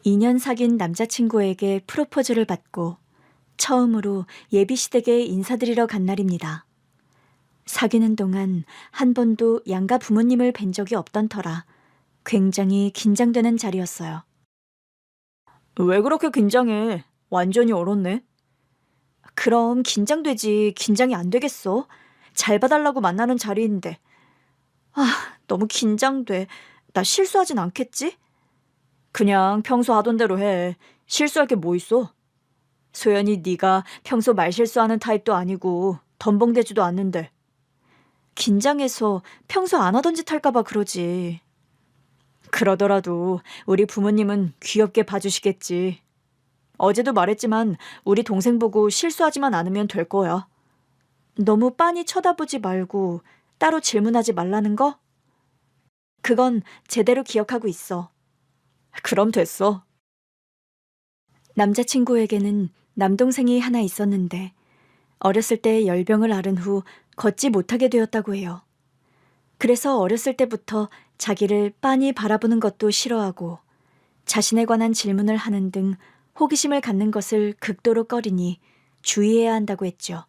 2년 사귄 남자친구에게 프로포즈를 받고 처음으로 예비시댁에 인사드리러 간 날입니다. 사귀는 동안 한 번도 양가 부모님을 뵌 적이 없던 터라 굉장히 긴장되는 자리였어요. 왜 그렇게 긴장해? 완전히 얼었네. 그럼 긴장되지. 긴장이 안 되겠어? 잘 봐달라고 만나는 자리인데. 너무 긴장돼. 나 실수하진 않겠지? 그냥 평소 하던 대로 해. 실수할 게 뭐 있어? 소연이 네가 평소 말실수하는 타입도 아니고 덤벙대지도 않는데. 긴장해서 평소 안 하던 짓 할까 봐 그러지. 그러더라도 우리 부모님은 귀엽게 봐주시겠지. 어제도 말했지만 우리 동생 보고 실수하지만 않으면 될 거야. 너무 빤히 쳐다보지 말고 따로 질문하지 말라는 거? 그건 제대로 기억하고 있어. 그럼 됐어. 남자친구에게는 남동생이 하나 있었는데 어렸을 때 열병을 앓은 후 걷지 못하게 되었다고 해요. 그래서 어렸을 때부터 자기를 빤히 바라보는 것도 싫어하고 자신에 관한 질문을 하는 등 호기심을 갖는 것을 극도로 꺼리니 주의해야 한다고 했죠.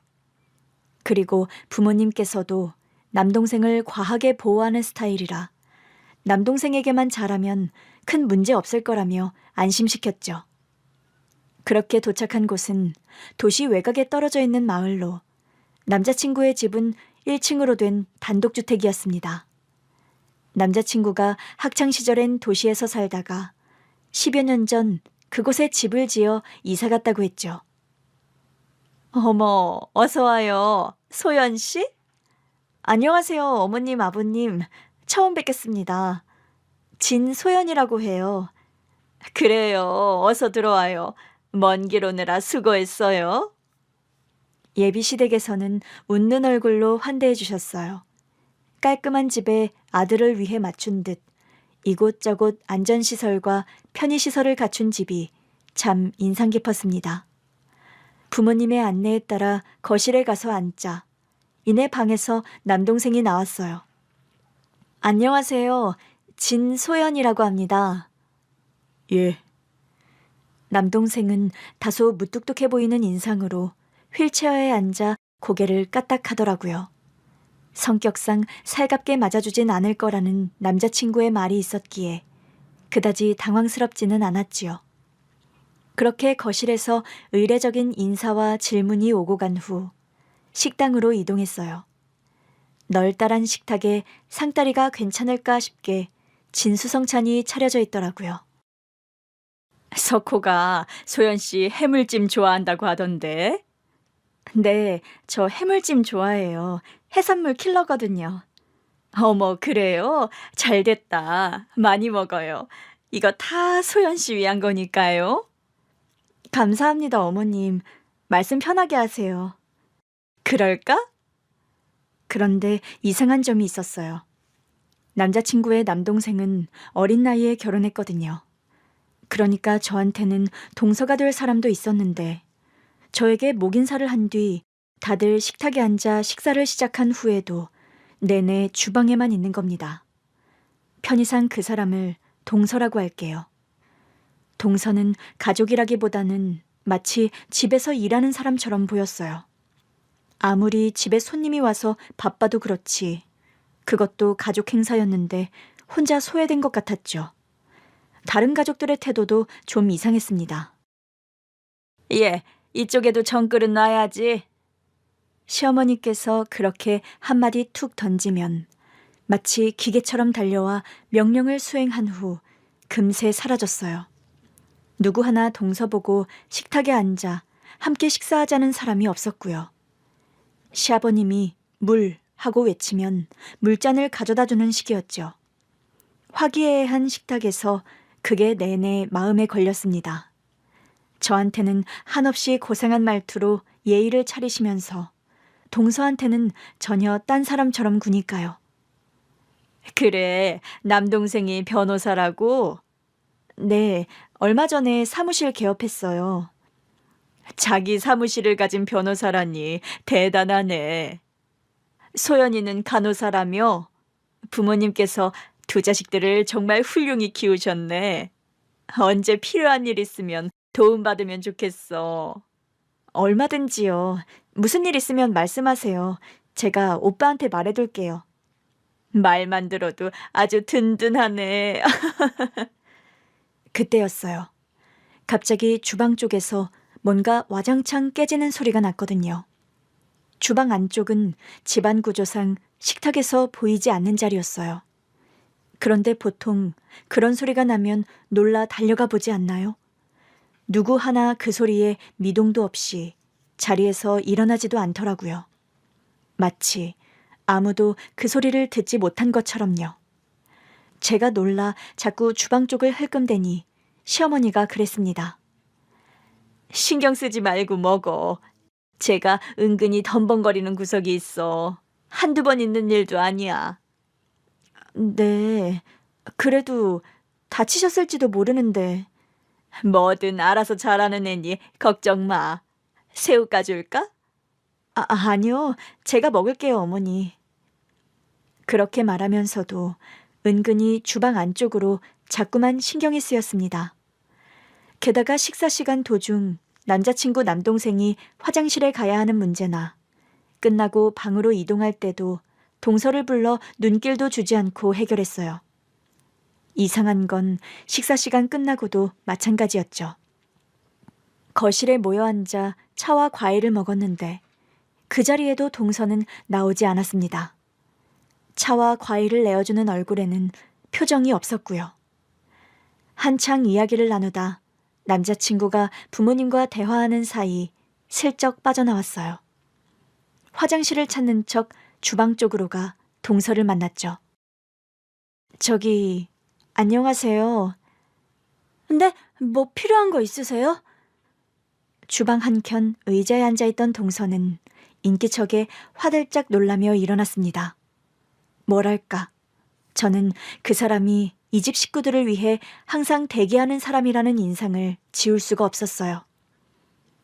그리고 부모님께서도 남동생을 과하게 보호하는 스타일이라 남동생에게만 잘하면 큰 문제 없을 거라며 안심시켰죠. 그렇게 도착한 곳은 도시 외곽에 떨어져 있는 마을로 남자친구의 집은 1층으로 된 단독주택이었습니다. 남자친구가 학창시절엔 도시에서 살다가 10여 년 전 그곳에 집을 지어 이사 갔다고 했죠. 어머, 어서 와요. 소연 씨? 안녕하세요, 어머님, 아버님. 처음 뵙겠습니다. 진소연이라고 해요. 그래요. 어서 들어와요. 먼 길 오느라 수고했어요. 예비시댁에서는 웃는 얼굴로 환대해 주셨어요. 깔끔한 집에 아들을 위해 맞춘 듯 이곳저곳 안전시설과 편의시설을 갖춘 집이 참 인상 깊었습니다. 부모님의 안내에 따라 거실에 가서 앉자 이내 방에서 남동생이 나왔어요. 안녕하세요. 진소연이라고 합니다. 예. 남동생은 다소 무뚝뚝해 보이는 인상으로 휠체어에 앉아 고개를 까딱하더라고요. 성격상 살갑게 맞아주진 않을 거라는 남자친구의 말이 있었기에 그다지 당황스럽지는 않았지요. 그렇게 거실에서 의례적인 인사와 질문이 오고 간 후 식당으로 이동했어요. 널따란 식탁에 상다리가 괜찮을까 싶게 진수성찬이 차려져 있더라고요. 석호가 소연 씨 해물찜 좋아한다고 하던데. 네, 저 해물찜 좋아해요. 해산물 킬러거든요. 어머, 그래요? 잘 됐다. 많이 먹어요. 이거 다 소연 씨 위한 거니까요. 감사합니다, 어머님. 말씀 편하게 하세요. 그럴까? 그런데 이상한 점이 있었어요. 남자친구의 남동생은 어린 나이에 결혼했거든요. 그러니까 저한테는 동서가 될 사람도 있었는데 저에게 목인사를 한 뒤 다들 식탁에 앉아 식사를 시작한 후에도 내내 주방에만 있는 겁니다. 편의상 그 사람을 동서라고 할게요. 동서는 가족이라기보다는 마치 집에서 일하는 사람처럼 보였어요. 아무리 집에 손님이 와서 바빠도 그렇지 그것도 가족 행사였는데 혼자 소외된 것 같았죠. 다른 가족들의 태도도 좀 이상했습니다. 예, 이쪽에도 정글은 놔야지. 시어머니께서 그렇게 한마디 툭 던지면 마치 기계처럼 달려와 명령을 수행한 후 금세 사라졌어요. 누구 하나 동서 보고 식탁에 앉아 함께 식사하자는 사람이 없었고요. 시아버님이 물 하고 외치면 물잔을 가져다 주는 식이었죠. 화기애애한 식탁에서 그게 내내 마음에 걸렸습니다. 저한테는 한없이 고생한 말투로 예의를 차리시면서 동서한테는 전혀 딴 사람처럼 구니까요. 그래, 남동생이 변호사라고? 네, 얼마 전에 사무실 개업했어요. 자기 사무실을 가진 변호사라니 대단하네. 소연이는 간호사라며? 부모님께서 두 자식들을 정말 훌륭히 키우셨네. 언제 필요한 일 있으면 도움받으면 좋겠어. 얼마든지요. 무슨 일 있으면 말씀하세요. 제가 오빠한테 말해둘게요. 말만 들어도 아주 든든하네. 그때였어요. 갑자기 주방 쪽에서 뭔가 와장창 깨지는 소리가 났거든요. 주방 안쪽은 집안 구조상 식탁에서 보이지 않는 자리였어요. 그런데 보통 그런 소리가 나면 놀라 달려가 보지 않나요? 누구 하나 그 소리에 미동도 없이 자리에서 일어나지도 않더라고요. 마치 아무도 그 소리를 듣지 못한 것처럼요. 제가 놀라 자꾸 주방 쪽을 흘끔대니 시어머니가 그랬습니다. 신경 쓰지 말고 먹어. 제가 은근히 덤벙거리는 구석이 있어. 한두 번 있는 일도 아니야. 네, 그래도 다치셨을지도 모르는데. 뭐든 알아서 잘하는 애니 걱정 마. 새우 까줄까? 아니요. 제가 먹을게요, 어머니. 그렇게 말하면서도 은근히 주방 안쪽으로 자꾸만 신경이 쓰였습니다. 게다가 식사 시간 도중 남자친구 남동생이 화장실에 가야 하는 문제나 끝나고 방으로 이동할 때도 동서를 불러 눈길도 주지 않고 해결했어요. 이상한 건 식사 시간 끝나고도 마찬가지였죠. 거실에 모여 앉아 차와 과일을 먹었는데 그 자리에도 동서는 나오지 않았습니다. 차와 과일을 내어주는 얼굴에는 표정이 없었고요. 한창 이야기를 나누다 남자친구가 부모님과 대화하는 사이 슬쩍 빠져나왔어요. 화장실을 찾는 척 주방 쪽으로 가 동서를 만났죠. 저기, 안녕하세요. 근데 뭐 필요한 거 있으세요? 주방 한켠 의자에 앉아있던 동서는 인기척에 화들짝 놀라며 일어났습니다. 뭐랄까, 저는 그 사람이 이 집 식구들을 위해 항상 대기하는 사람이라는 인상을 지울 수가 없었어요.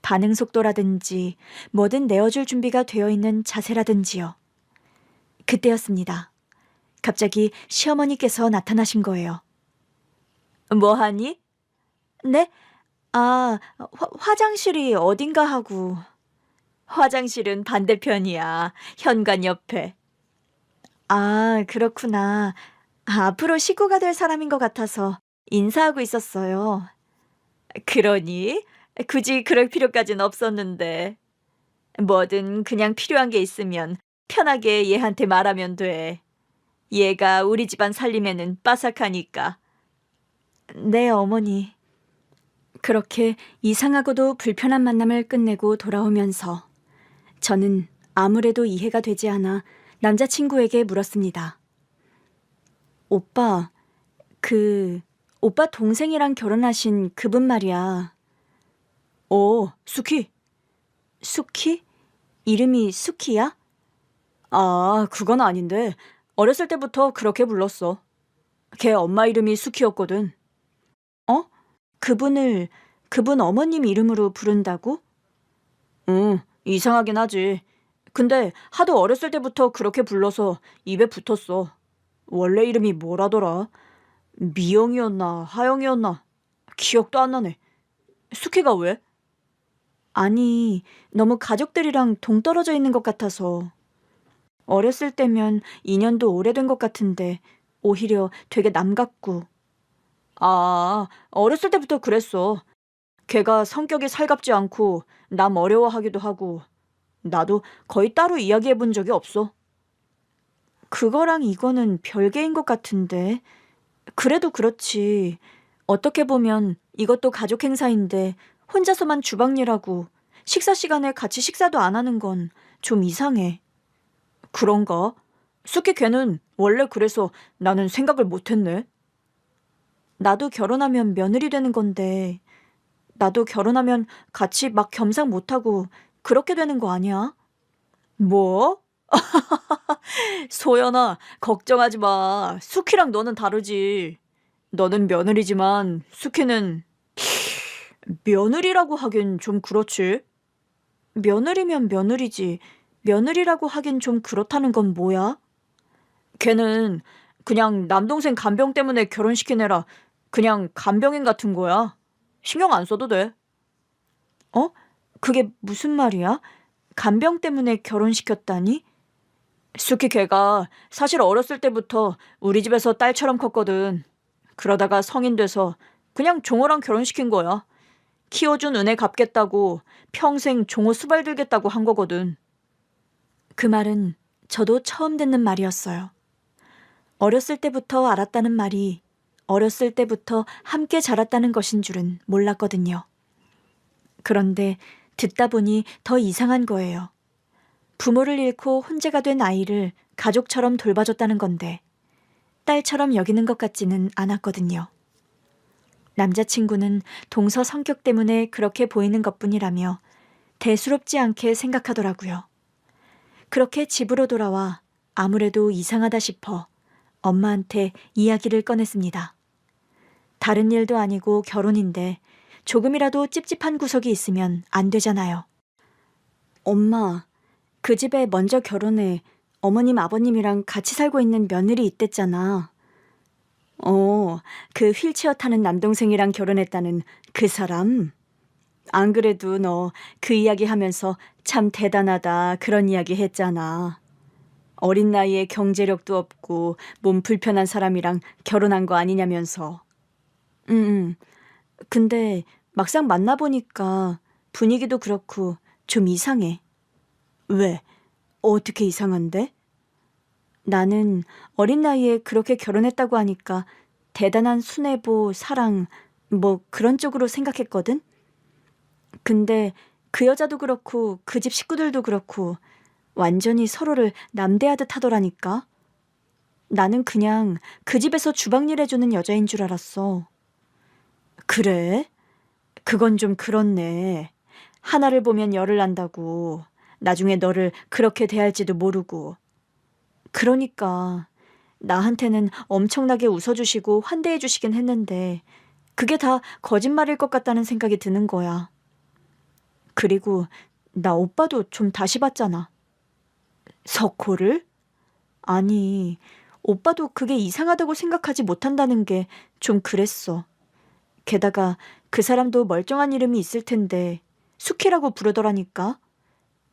반응 속도라든지 뭐든 내어줄 준비가 되어 있는 자세라든지요. 그때였습니다. 갑자기 시어머니께서 나타나신 거예요. 뭐하니? 네? 화장실이 어딘가 하고. 화장실은 반대편이야. 현관 옆에. 그렇구나. 앞으로 식구가 될 사람인 것 같아서 인사하고 있었어요. 그러니? 굳이 그럴 필요까진 없었는데. 뭐든 그냥 필요한 게 있으면 편하게 얘한테 말하면 돼. 얘가 우리 집안 살림에는 빠삭하니까. 네, 어머니. 그렇게 이상하고도 불편한 만남을 끝내고 돌아오면서 저는 아무래도 이해가 되지 않아 남자친구에게 물었습니다. 오빠, 오빠 동생이랑 결혼하신 그분 말이야. 수키. 수키? 이름이 수키야? 그건 아닌데 어렸을 때부터 그렇게 불렀어. 걔 엄마 이름이 수키였거든. 그분 어머님 이름으로 부른다고? 응, 이상하긴 하지. 근데 하도 어렸을 때부터 그렇게 불러서 입에 붙었어. 원래 이름이 뭐라더라? 미영이었나 하영이었나? 기억도 안 나네. 수키가 왜? 아니, 너무 가족들이랑 동떨어져 있는 것 같아서. 어렸을 때면 인연도 오래된 것 같은데 오히려 되게 남 같고. 어렸을 때부터 그랬어. 걔가 성격이 살갑지 않고 남 어려워하기도 하고 나도 거의 따로 이야기해 본 적이 없어. 그거랑 이거는 별개인 것 같은데. 그래도 그렇지. 어떻게 보면 이것도 가족 행사인데 혼자서만 주방일하고 식사 시간에 같이 식사도 안 하는 건 좀 이상해. 그런가? 수키 걔는 원래 그래서 나는 생각을 못했네. 나도 결혼하면 며느리 되는 건데 나도 결혼하면 같이 막 겸상 못하고 그렇게 되는 거 아니야? 뭐? 소연아, 걱정하지 마. 수키랑 너는 다르지. 너는 며느리지만 수키는 며느리라고 하긴 좀 그렇지. 며느리면 며느리지. 며느리라고 하긴 좀 그렇다는 건 뭐야? 걔는 그냥 남동생 간병 때문에 결혼시킨 애라 그냥 간병인 같은 거야. 신경 안 써도 돼. 어? 그게 무슨 말이야? 간병 때문에 결혼시켰다니? 수키 걔가 사실 어렸을 때부터 우리 집에서 딸처럼 컸거든. 그러다가 성인 돼서 그냥 종호랑 결혼시킨 거야. 키워준 은혜 갚겠다고 평생 종호 수발 들겠다고 한 거거든. 그 말은 저도 처음 듣는 말이었어요. 어렸을 때부터 알았다는 말이 어렸을 때부터 함께 자랐다는 것인 줄은 몰랐거든요. 그런데 듣다 보니 더 이상한 거예요. 부모를 잃고 혼자가 된 아이를 가족처럼 돌봐줬다는 건데 딸처럼 여기는 것 같지는 않았거든요. 남자친구는 동서 성격 때문에 그렇게 보이는 것뿐이라며 대수롭지 않게 생각하더라고요. 그렇게 집으로 돌아와 아무래도 이상하다 싶어 엄마한테 이야기를 꺼냈습니다. 다른 일도 아니고 결혼인데 조금이라도 찝찝한 구석이 있으면 안 되잖아요. 엄마, 그 집에 먼저 결혼해 어머님 아버님이랑 같이 살고 있는 며느리 있댔잖아. 그 휠체어 타는 남동생이랑 결혼했다는 그 사람? 안 그래도 너 그 이야기 하면서 참 대단하다 그런 이야기 했잖아. 어린 나이에 경제력도 없고 몸 불편한 사람이랑 결혼한 거 아니냐면서. 근데 막상 만나보니까 분위기도 그렇고 좀 이상해. 왜? 어떻게 이상한데? 나는 어린 나이에 그렇게 결혼했다고 하니까 대단한 수뇌보, 사랑, 뭐 그런 쪽으로 생각했거든? 근데 그 여자도 그렇고 그 집 식구들도 그렇고 완전히 서로를 남대하듯 하더라니까. 나는 그냥 그 집에서 주방일 해주는 여자인 줄 알았어. 그래? 그건 좀 그렇네. 하나를 보면 열을 난다고. 나중에 너를 그렇게 대할지도 모르고. 그러니까 나한테는 엄청나게 웃어주시고 환대해주시긴 했는데 그게 다 거짓말일 것 같다는 생각이 드는 거야. 그리고 나 오빠도 좀 다시 봤잖아. 석호를? 아니, 오빠도 그게 이상하다고 생각하지 못한다는 게 좀 그랬어. 게다가 그 사람도 멀쩡한 이름이 있을 텐데 수키라고 부르더라니까.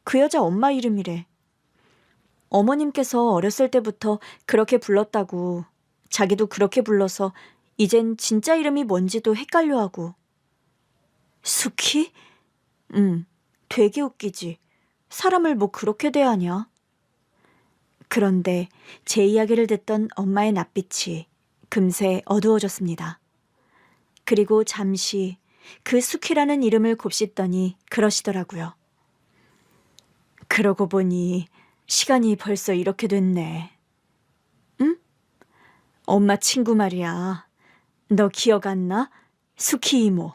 그 여자 엄마 이름이래. 어머님께서 어렸을 때부터 그렇게 불렀다고. 자기도 그렇게 불러서 이젠 진짜 이름이 뭔지도 헷갈려하고. 수키? 되게 웃기지. 사람을 뭐 그렇게 대하냐? 그런데 제 이야기를 듣던 엄마의 낯빛이 금세 어두워졌습니다. 그리고 잠시 그 수키라는 이름을 곱씹더니 그러시더라고요. 그러고 보니 시간이 벌써 이렇게 됐네. 응? 엄마 친구 말이야. 너 기억 안 나? 수키 이모.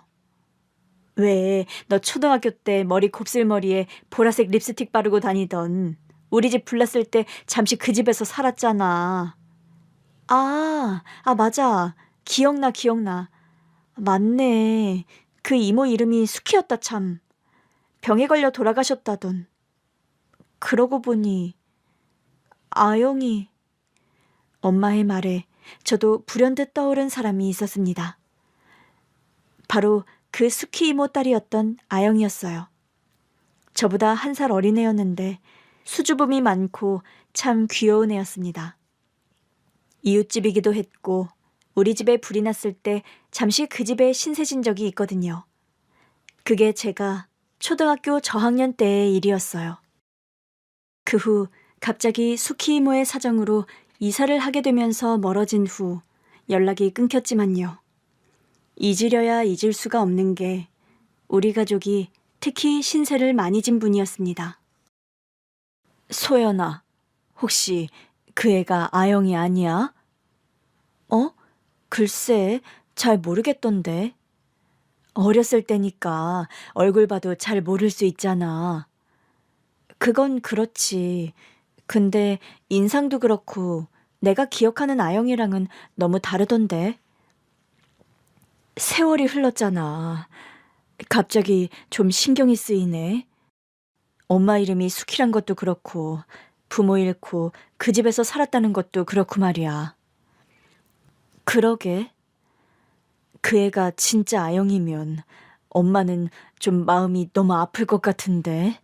왜 너 초등학교 때 머리 곱슬머리에 보라색 립스틱 바르고 다니던 우리 집 불났을 때 잠시 그 집에서 살았잖아. 맞아. 기억나. 맞네. 그 이모 이름이 수키였다 참. 병에 걸려 돌아가셨다던. 그러고 보니 아영이. 엄마의 말에 저도 불현듯 떠오른 사람이 있었습니다. 바로 그 수키 이모 딸이었던 아영이었어요. 저보다 1살 어린 애였는데 수줍음이 많고 참 귀여운 애였습니다. 이웃집이기도 했고 우리 집에 불이 났을 때 잠시 그 집에 신세진 적이 있거든요. 그게 제가 초등학교 저학년 때의 일이었어요. 그 후 갑자기 수키 이모의 사정으로 이사를 하게 되면서 멀어진 후 연락이 끊겼지만요. 잊으려야 잊을 수가 없는 게 우리 가족이 특히 신세를 많이 진 분이었습니다. 소연아, 혹시 그 애가 아영이 아니야? 글쎄, 잘 모르겠던데. 어렸을 때니까 얼굴 봐도 잘 모를 수 있잖아. 그건 그렇지. 근데 인상도 그렇고 내가 기억하는 아영이랑은 너무 다르던데. 세월이 흘렀잖아. 갑자기 좀 신경이 쓰이네. 엄마 이름이 수키란 것도 그렇고 부모 잃고 그 집에서 살았다는 것도 그렇고 말이야. 그러게. 그 애가 진짜 아영이면 엄마는 좀 마음이 너무 아플 것 같은데.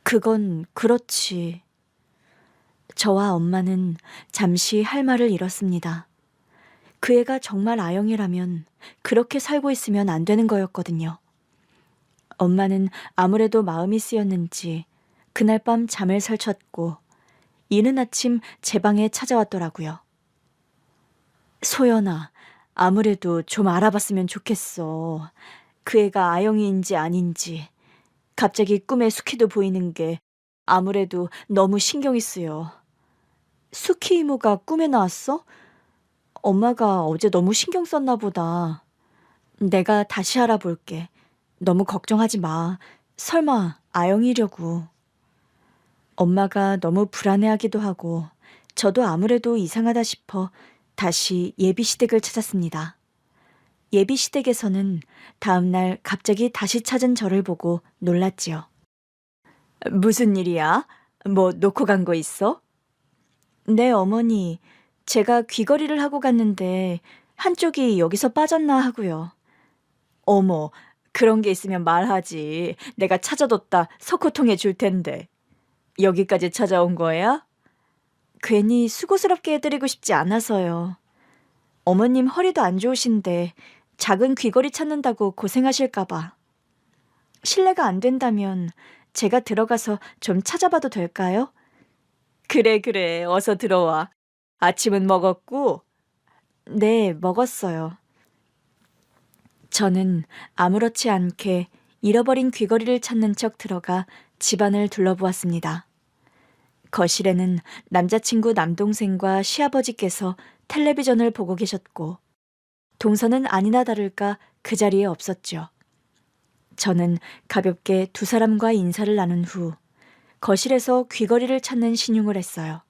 그건 그렇지. 저와 엄마는 잠시 할 말을 잃었습니다. 그 애가 정말 아영이라면 그렇게 살고 있으면 안 되는 거였거든요. 엄마는 아무래도 마음이 쓰였는지 그날 밤 잠을 설쳤고 이른 아침 제 방에 찾아왔더라고요. 소연아, 아무래도 좀 알아봤으면 좋겠어. 그 애가 아영이인지 아닌지. 갑자기 꿈에 수키도 보이는 게 아무래도 너무 신경이 쓰여. 수키 이모가 꿈에 나왔어? 엄마가 어제 너무 신경 썼나 보다. 내가 다시 알아볼게. 너무 걱정하지 마. 설마 아영이려고. 엄마가 너무 불안해하기도 하고 저도 아무래도 이상하다 싶어 다시 예비시댁을 찾았습니다. 예비시댁에서는 다음날 갑자기 다시 찾은 저를 보고 놀랐지요. 무슨 일이야? 뭐 놓고 간 거 있어? 네, 어머니. 제가 귀걸이를 하고 갔는데 한쪽이 여기서 빠졌나 하고요. 어머, 그런 게 있으면 말하지. 내가 찾아뒀다 석호통에 줄 텐데. 여기까지 찾아온 거야? 괜히 수고스럽게 해드리고 싶지 않아서요. 어머님 허리도 안 좋으신데 작은 귀걸이 찾는다고 고생하실까 봐. 실례가 안 된다면 제가 들어가서 좀 찾아봐도 될까요? 그래, 그래. 어서 들어와. 아침은 먹었고? 네, 먹었어요. 저는 아무렇지 않게 잃어버린 귀걸이를 찾는 척 들어가 집안을 둘러보았습니다. 거실에는 남자친구 남동생과 시아버지께서 텔레비전을 보고 계셨고 동서는 아니나 다를까 그 자리에 없었죠. 저는 가볍게 두 사람과 인사를 나눈 후 거실에서 귀걸이를 찾는 신용을 했어요.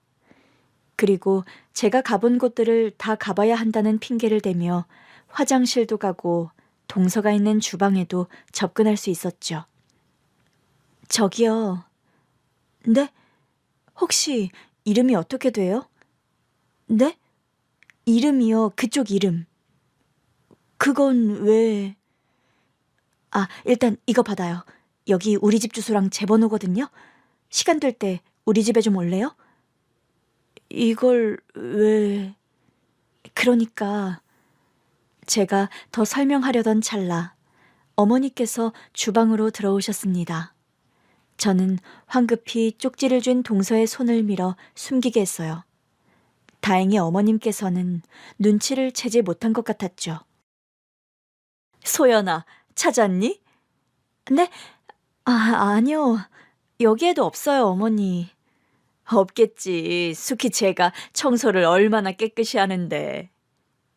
그리고 제가 가본 곳들을 다 가봐야 한다는 핑계를 대며 화장실도 가고 동서가 있는 주방에도 접근할 수 있었죠. 저기요. 네? 혹시 이름이 어떻게 돼요? 네? 이름이요. 그쪽 이름. 그건 왜... 아, 일단 이거 받아요. 여기 우리 집 주소랑 제 번호거든요. 시간 될 때 우리 집에 좀 올래요? 이걸 왜... 그러니까 제가 더 설명하려던 찰나 어머니께서 주방으로 들어오셨습니다. 저는 황급히 쪽지를 준 동서의 손을 밀어 숨기게 했어요. 다행히 어머님께서는 눈치를 채지 못한 것 같았죠. 소연아, 찾았니? 네? 아, 아니요. 여기에도 없어요, 어머니. 없겠지. 수키 제가 청소를 얼마나 깨끗이 하는데.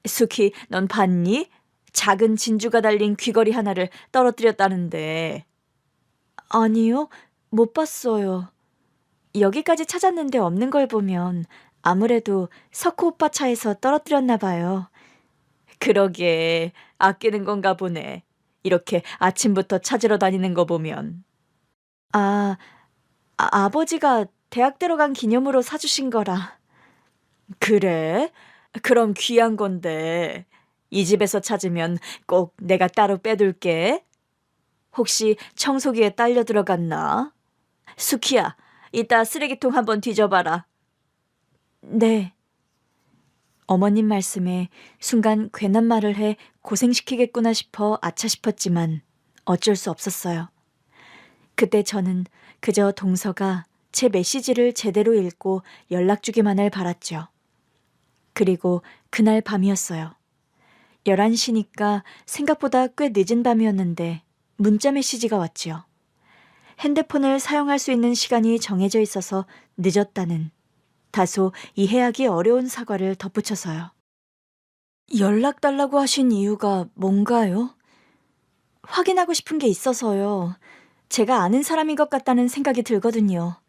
수키, 넌 봤니? 작은 진주가 달린 귀걸이 하나를 떨어뜨렸다는데. 아니요, 못 봤어요. 여기까지 찾았는데 없는 걸 보면 아무래도 석호 오빠 차에서 떨어뜨렸나 봐요. 그러게, 아끼는 건가 보네. 이렇게 아침부터 찾으러 다니는 거 보면. 아버지가 대학 들어간 기념으로 사주신 거라. 그래? 그럼 귀한 건데. 이 집에서 찾으면 꼭 내가 따로 빼둘게. 혹시 청소기에 딸려 들어갔나? 수키야, 이따 쓰레기통 한번 뒤져봐라. 네. 어머님 말씀에 순간 괜한 말을 해 고생시키겠구나 싶어 아차 싶었지만 어쩔 수 없었어요. 그때 저는 그저 동서가 제 메시지를 제대로 읽고 연락 주기만을 바랐죠. 그리고 그날 밤이었어요. 11시니까 생각보다 꽤 늦은 밤이었는데 문자 메시지가 왔지요. 핸드폰을 사용할 수 있는 시간이 정해져 있어서 늦었다는 다소 이해하기 어려운 사과를 덧붙여서요. 연락 달라고 하신 이유가 뭔가요? 확인하고 싶은 게 있어서요. 제가 아는 사람인 것 같다는 생각이 들거든요.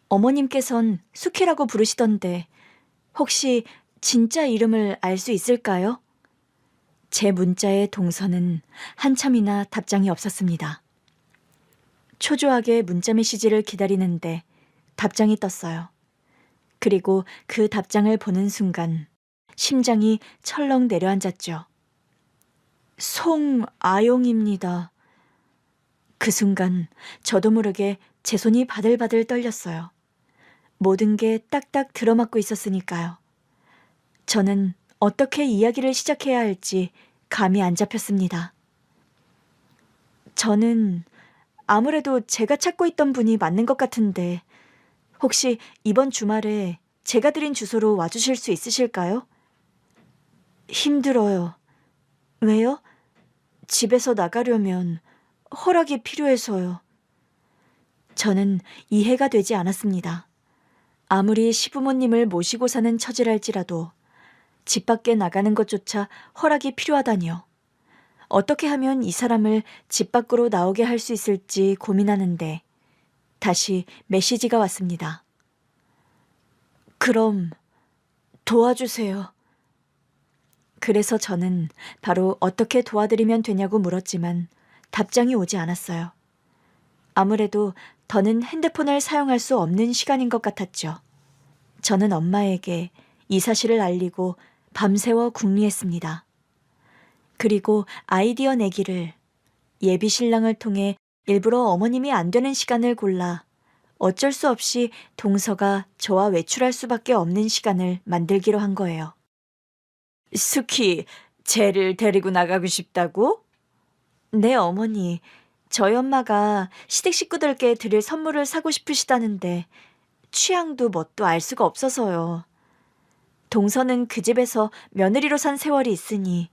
어머님께선 수키라고 부르시던데 혹시 진짜 이름을 알 수 있을까요? 제 문자의 동서는 한참이나 답장이 없었습니다. 초조하게 문자 메시지를 기다리는데 답장이 떴어요. 그리고 그 답장을 보는 순간 심장이 철렁 내려앉았죠. 송아용입니다. 그 순간 저도 모르게 제 손이 바들바들 떨렸어요. 모든 게 딱딱 들어맞고 있었으니까요. 저는 어떻게 이야기를 시작해야 할지 감이 안 잡혔습니다. 저는 아무래도 제가 찾고 있던 분이 맞는 것 같은데 혹시 이번 주말에 제가 드린 주소로 와주실 수 있으실까요? 힘들어요. 왜요? 집에서 나가려면 허락이 필요해서요. 저는 이해가 되지 않았습니다. 아무리 시부모님을 모시고 사는 처지랄지라도 집 밖에 나가는 것조차 허락이 필요하다니요. 어떻게 하면 이 사람을 집 밖으로 나오게 할 수 있을지 고민하는데 다시 메시지가 왔습니다. 그럼 도와주세요. 그래서 저는 바로 어떻게 도와드리면 되냐고 물었지만 답장이 오지 않았어요. 아무래도 더는 핸드폰을 사용할 수 없는 시간인 것 같았죠. 저는 엄마에게 이 사실을 알리고 밤새워 궁리했습니다. 그리고 아이디어 내기를 예비 신랑을 통해 일부러 어머님이 안 되는 시간을 골라 어쩔 수 없이 동서가 저와 외출할 수밖에 없는 시간을 만들기로 한 거예요. 수키, 쟤를 데리고 나가고 싶다고? 네, 어머니. 저희 엄마가 시댁 식구들께 드릴 선물을 사고 싶으시다는데 취향도 뭣도 알 수가 없어서요. 동서는 그 집에서 며느리로 산 세월이 있으니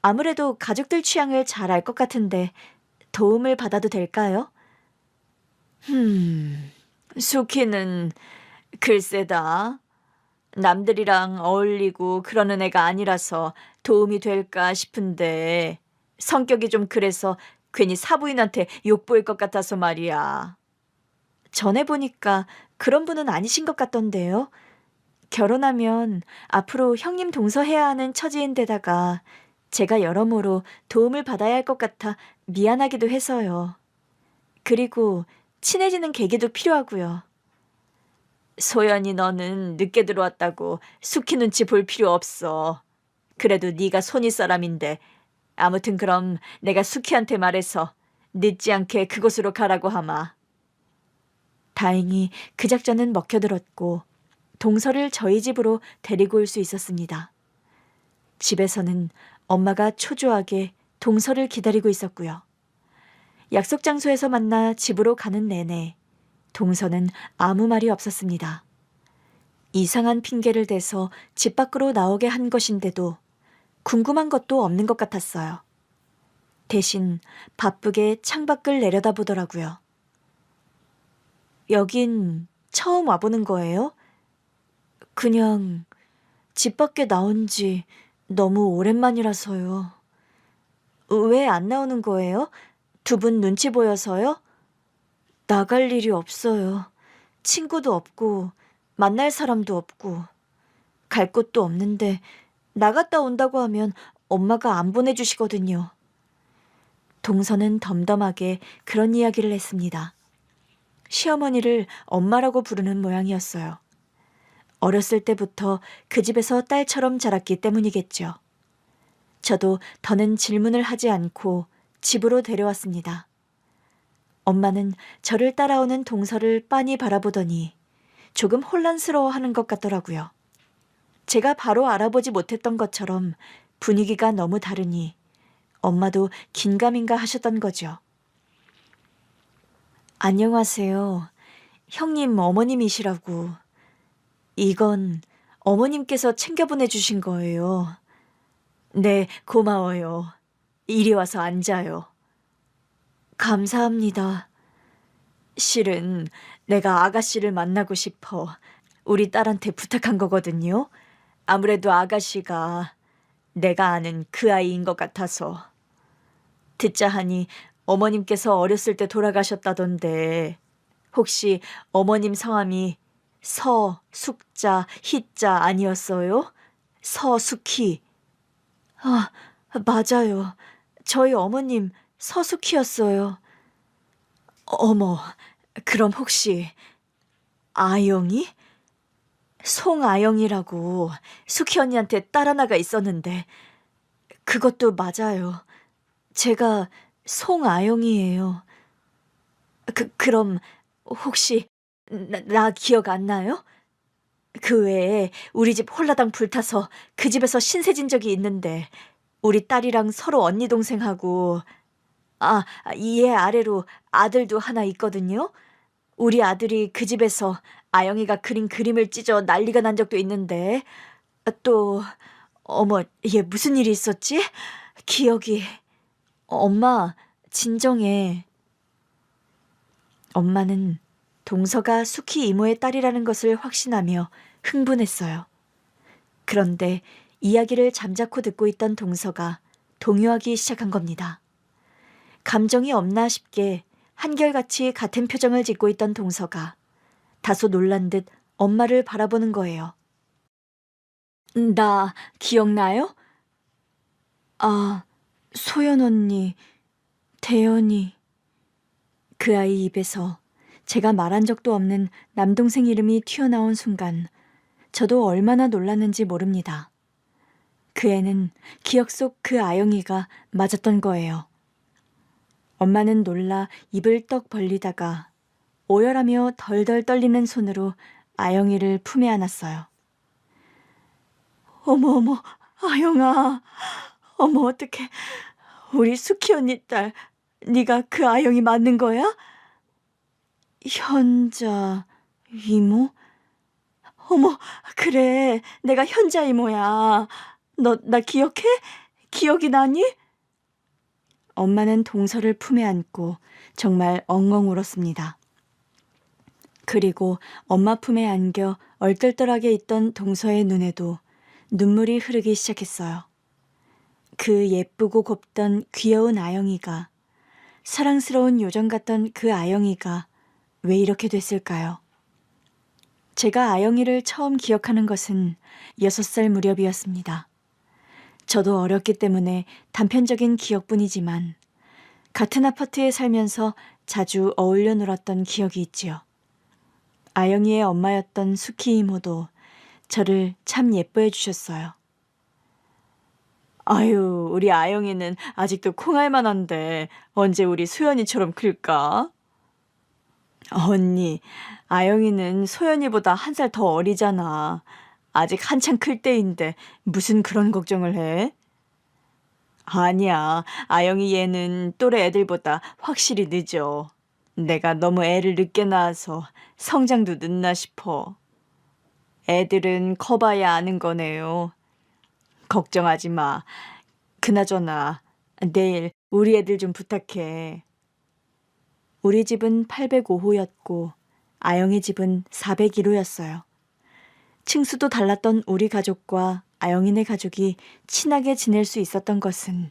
아무래도 가족들 취향을 잘 알 것 같은데 도움을 받아도 될까요? 수키는 글쎄다. 남들이랑 어울리고 그러는 애가 아니라서 도움이 될까 싶은데 성격이 좀 그래서 괜히 사부인한테 욕보일 것 같아서 말이야. 전에 보니까 그런 분은 아니신 것 같던데요. 결혼하면 앞으로 형님 동서해야 하는 처지인데다가 제가 여러모로 도움을 받아야 할 것 같아 미안하기도 해서요. 그리고 친해지는 계기도 필요하고요. 소연이 너는 늦게 들어왔다고 수키 눈치 볼 필요 없어. 그래도 네가 손윗 사람인데 아무튼 그럼 내가 수키한테 말해서 늦지 않게 그곳으로 가라고 하마. 다행히 그 작전은 먹혀들었고 동서를 저희 집으로 데리고 올 수 있었습니다. 집에서는 엄마가 초조하게 동서를 기다리고 있었고요. 약속 장소에서 만나 집으로 가는 내내 동서는 아무 말이 없었습니다. 이상한 핑계를 대서 집 밖으로 나오게 한 것인데도 궁금한 것도 없는 것 같았어요. 대신 바쁘게 창밖을 내려다보더라고요. 여긴 처음 와보는 거예요? 그냥 집 밖에 나온 지 너무 오랜만이라서요. 왜 안 나오는 거예요? 두 분 눈치 보여서요? 나갈 일이 없어요. 친구도 없고 만날 사람도 없고 갈 곳도 없는데 나갔다 온다고 하면 엄마가 안 보내주시거든요. 동서는 덤덤하게 그런 이야기를 했습니다. 시어머니를 엄마라고 부르는 모양이었어요. 어렸을 때부터 그 집에서 딸처럼 자랐기 때문이겠죠. 저도 더는 질문을 하지 않고 집으로 데려왔습니다. 엄마는 저를 따라오는 동서를 빤히 바라보더니 조금 혼란스러워하는 것 같더라고요. 제가 바로 알아보지 못했던 것처럼 분위기가 너무 다르니 엄마도 긴가민가 하셨던 거죠. 안녕하세요. 형님 어머님이시라고. 이건 어머님께서 챙겨 보내주신 거예요. 네, 고마워요. 이리 와서 앉아요. 감사합니다. 실은 내가 아가씨를 만나고 싶어 우리 딸한테 부탁한 거거든요. 아무래도 아가씨가 내가 아는 그 아이인 것 같아서. 듣자 하니 어머님께서 어렸을 때 돌아가셨다던데 혹시 어머님 성함이 서, 숙자, 희자 아니었어요? 서숙희. 아, 맞아요. 저희 어머님 서숙희였어요. 어머, 그럼 혹시 아영이? 송아영이라고 숙희 언니한테 딸 하나가 있었는데 그것도 맞아요. 제가 송아영이에요. 그럼 혹시 나 기억 안 나요? 그 외에 우리 집 홀라당 불타서 그 집에서 신세진 적이 있는데 우리 딸이랑 서로 언니 동생하고 얘 아래로 아들도 하나 있거든요. 우리 아들이 그 집에서 아영이가 그린 그림을 찢어 난리가 난 적도 있는데 또 어머 얘 무슨 일이 있었지? 기억이 엄마 진정해. 엄마는 동서가 수키 이모의 딸이라는 것을 확신하며 흥분했어요. 그런데 이야기를 잠자코 듣고 있던 동서가 동요하기 시작한 겁니다. 감정이 없나 싶게 한결같이 같은 표정을 짓고 있던 동서가 다소 놀란 듯 엄마를 바라보는 거예요. 나 기억나요? 아, 소연 언니, 대연이. 그 아이 입에서 제가 말한 적도 없는 남동생 이름이 튀어나온 순간 저도 얼마나 놀랐는지 모릅니다. 그 애는 기억 속 그 아영이가 맞았던 거예요. 엄마는 놀라 입을 떡 벌리다가 오열하며 덜덜 떨리는 손으로 아영이를 품에 안았어요. 어머, 아영아. 어머, 어떡해. 우리 수키 언니 딸, 네가 그 아영이 맞는 거야? 현자 이모? 어머, 그래. 내가 현자 이모야. 너 나 기억해? 기억이 나니? 엄마는 동서를 품에 안고 정말 엉엉 울었습니다. 그리고 엄마 품에 안겨 얼떨떨하게 있던 동서의 눈에도 눈물이 흐르기 시작했어요. 그 예쁘고 곱던 귀여운 아영이가, 사랑스러운 요정 같던 그 아영이가 왜 이렇게 됐을까요? 제가 아영이를 처음 기억하는 것은 6살 무렵이었습니다. 저도 어렸기 때문에 단편적인 기억뿐이지만 같은 아파트에 살면서 자주 어울려 놀았던 기억이 있지요. 아영이의 엄마였던 수키 이모도 저를 참 예뻐해 주셨어요. 아유, 우리 아영이는 아직도 콩알만한데 언제 우리 소연이처럼 클까? 언니, 아영이는 소연이보다 1살 더 어리잖아. 아직 한창 클 때인데 무슨 그런 걱정을 해? 아니야, 아영이 얘는 또래 애들보다 확실히 늦어. 내가 너무 애를 늦게 낳아서 성장도 늦나 싶어. 애들은 커봐야 아는 거네요. 걱정하지 마. 그나저나 내일 우리 애들 좀 부탁해. 우리 집은 805호였고 아영이 집은 401호였어요. 층수도 달랐던 우리 가족과 아영이네 가족이 친하게 지낼 수 있었던 것은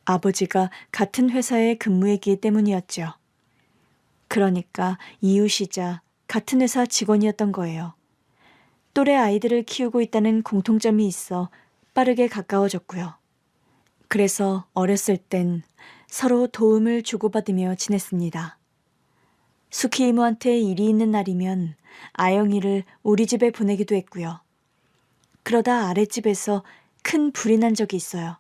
아버지가 같은 회사에 근무했기 때문이었죠. 그러니까 이웃이자 같은 회사 직원이었던 거예요. 또래 아이들을 키우고 있다는 공통점이 있어 빠르게 가까워졌고요. 그래서 어렸을 땐 서로 도움을 주고받으며 지냈습니다. 수키 이모한테 일이 있는 날이면 아영이를 우리 집에 보내기도 했고요. 그러다 아랫집에서 큰 불이 난 적이 있어요.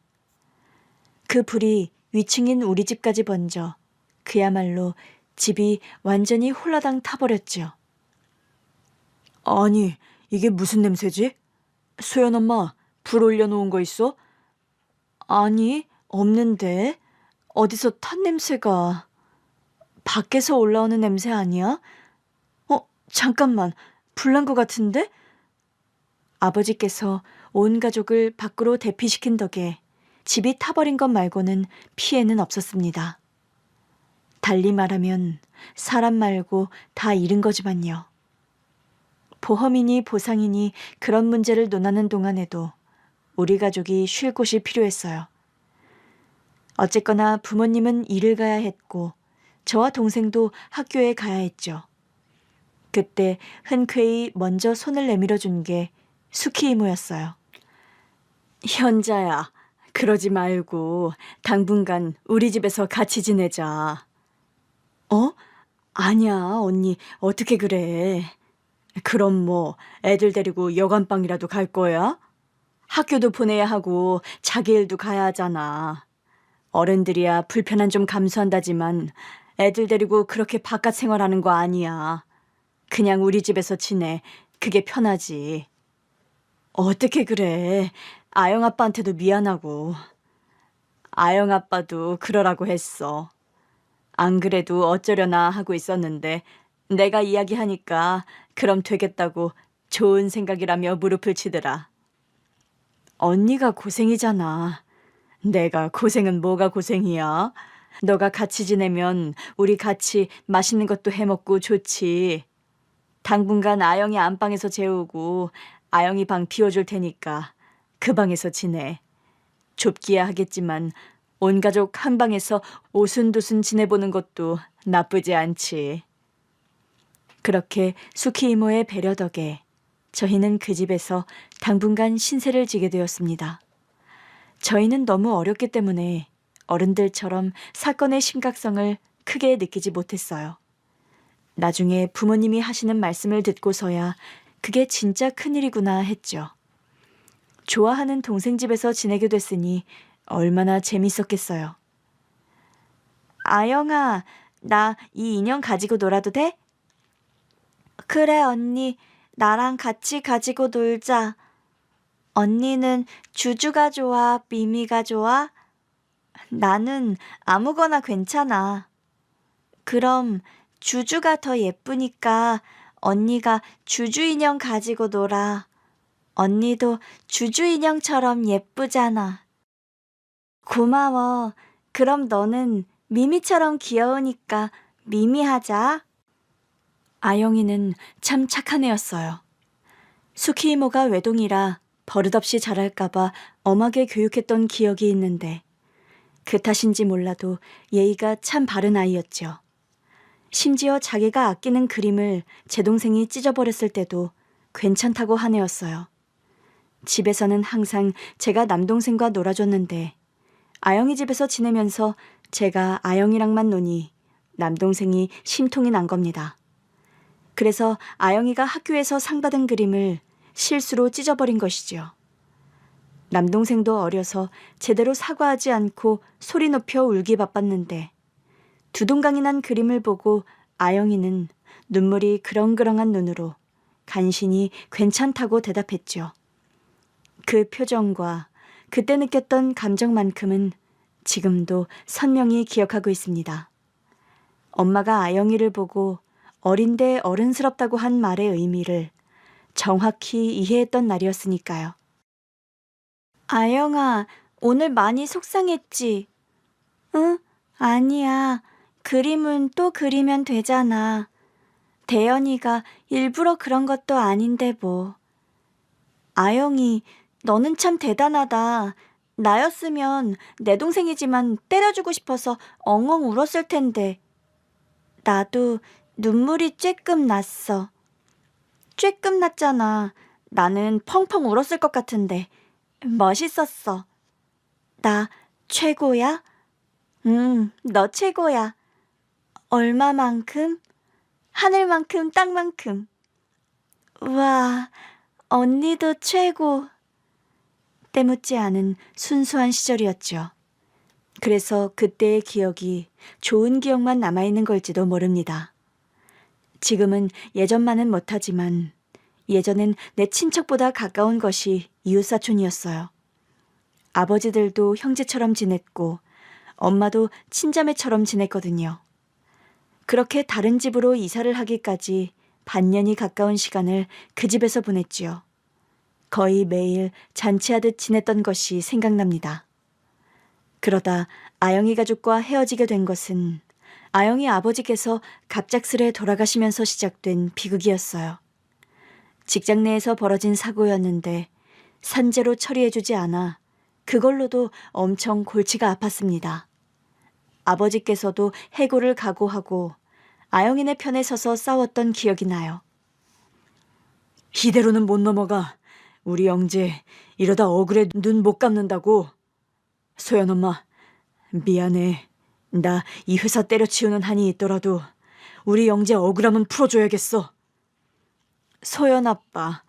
그 불이 위층인 우리 집까지 번져 그야말로 집이 완전히 홀라당 타버렸지요. 아니, 이게 무슨 냄새지? 소연 엄마, 불 올려놓은 거 있어? 아니, 없는데. 어디서 탄 냄새가. 밖에서 올라오는 냄새 아니야? 잠깐만, 불난 거 같은데? 아버지께서 온 가족을 밖으로 대피시킨 덕에 집이 타버린 것 말고는 피해는 없었습니다. 달리 말하면 사람 말고 다 잃은 거지만요. 보험이니 보상이니 그런 문제를 논하는 동안에도 우리 가족이 쉴 곳이 필요했어요. 어쨌거나 부모님은 일을 가야 했고 저와 동생도 학교에 가야 했죠. 그때 흔쾌히 먼저 손을 내밀어 준 게 수키 이모였어요. 현자야, 그러지 말고 당분간 우리 집에서 같이 지내자. 아니야, 언니, 어떻게 그래. 그럼 뭐 애들 데리고 여관방이라도 갈 거야? 학교도 보내야 하고 자기 일도 가야 하잖아. 어른들이야 불편한 좀 감수한다지만 애들 데리고 그렇게 바깥 생활하는 거 아니야. 그냥 우리 집에서 지내. 그게 편하지. 어떻게 그래. 아영 아빠한테도 미안하고. 아영 아빠도 그러라고 했어. 안 그래도 어쩌려나 하고 있었는데 내가 이야기하니까 그럼 되겠다고 좋은 생각이라며 무릎을 치더라. 언니가 고생이잖아. 내가 고생은 뭐가 고생이야? 너가 같이 지내면 우리 같이 맛있는 것도 해먹고 좋지. 당분간 아영이 안방에서 재우고 아영이 방 비워줄 테니까 그 방에서 지내. 좁기야 하겠지만 온 가족 한 방에서 오순도순 지내보는 것도 나쁘지 않지. 그렇게 수키 이모의 배려 덕에 저희는 그 집에서 당분간 신세를 지게 되었습니다. 저희는 너무 어렸기 때문에 어른들처럼 사건의 심각성을 크게 느끼지 못했어요. 나중에 부모님이 하시는 말씀을 듣고서야 그게 진짜 큰일이구나 했죠. 좋아하는 동생 집에서 지내게 됐으니 얼마나 재밌었겠어요. 아영아, 나 이 인형 가지고 놀아도 돼? 그래, 언니. 나랑 같이 가지고 놀자. 언니는 주주가 좋아, 미미가 좋아? 나는 아무거나 괜찮아. 그럼 주주가 더 예쁘니까 언니가 주주 인형 가지고 놀아. 언니도 주주 인형처럼 예쁘잖아. 고마워. 그럼 너는 미미처럼 귀여우니까 미미 하자. 아영이는 참 착한 애였어요. 수키 이모가 외동이라 버릇없이 자랄까봐 엄하게 교육했던 기억이 있는데 그 탓인지 몰라도 예의가 참 바른 아이였죠. 심지어 자기가 아끼는 그림을 제 동생이 찢어버렸을 때도 괜찮다고 한 애였어요. 집에서는 항상 제가 남동생과 놀아줬는데 아영이 집에서 지내면서 제가 아영이랑만 노니 남동생이 심통이 난 겁니다. 그래서 아영이가 학교에서 상 받은 그림을 실수로 찢어버린 것이죠. 남동생도 어려서 제대로 사과하지 않고 소리 높여 울기 바빴는데 두동강이 난 그림을 보고 아영이는 눈물이 그렁그렁한 눈으로 간신히 괜찮다고 대답했죠. 그 표정과 그때 느꼈던 감정만큼은 지금도 선명히 기억하고 있습니다. 엄마가 아영이를 보고 어린데 어른스럽다고 한 말의 의미를 정확히 이해했던 날이었으니까요. 아영아, 오늘 많이 속상했지? 응? 아니야. 그림은 또 그리면 되잖아. 대연이가 일부러 그런 것도 아닌데 뭐. 아영이, 너는 참 대단하다. 나였으면 내 동생이지만 때려주고 싶어서 엉엉 울었을 텐데. 나도 눈물이 쬐끔 났어. 쬐끔 났잖아. 나는 펑펑 울었을 것 같은데. 멋있었어. 나 최고야? 응, 너 최고야. 얼마만큼? 하늘만큼, 땅만큼. 우와, 언니도 최고. 때묻지 않은 순수한 시절이었죠. 그래서 그때의 기억이 좋은 기억만 남아있는 걸지도 모릅니다. 지금은 예전만은 못하지만 예전엔 내 친척보다 가까운 것이 이웃사촌이었어요. 아버지들도 형제처럼 지냈고 엄마도 친자매처럼 지냈거든요. 그렇게 다른 집으로 이사를 하기까지 반년이 가까운 시간을 그 집에서 보냈지요. 거의 매일 잔치하듯 지냈던 것이 생각납니다. 그러다 아영이 가족과 헤어지게 된 것은 아영이 아버지께서 갑작스레 돌아가시면서 시작된 비극이었어요. 직장 내에서 벌어진 사고였는데 산재로 처리해주지 않아 그걸로도 엄청 골치가 아팠습니다. 아버지께서도 해고를 각오하고 아영이네 편에 서서 싸웠던 기억이 나요. 이대로는 못 넘어가. 우리 영재 이러다 억울해 눈 못 감는다고. 소연 엄마, 미안해. 나 이 회사 때려치우는 한이 있더라도 우리 영재 억울함은 풀어줘야겠어. 소연 아빠,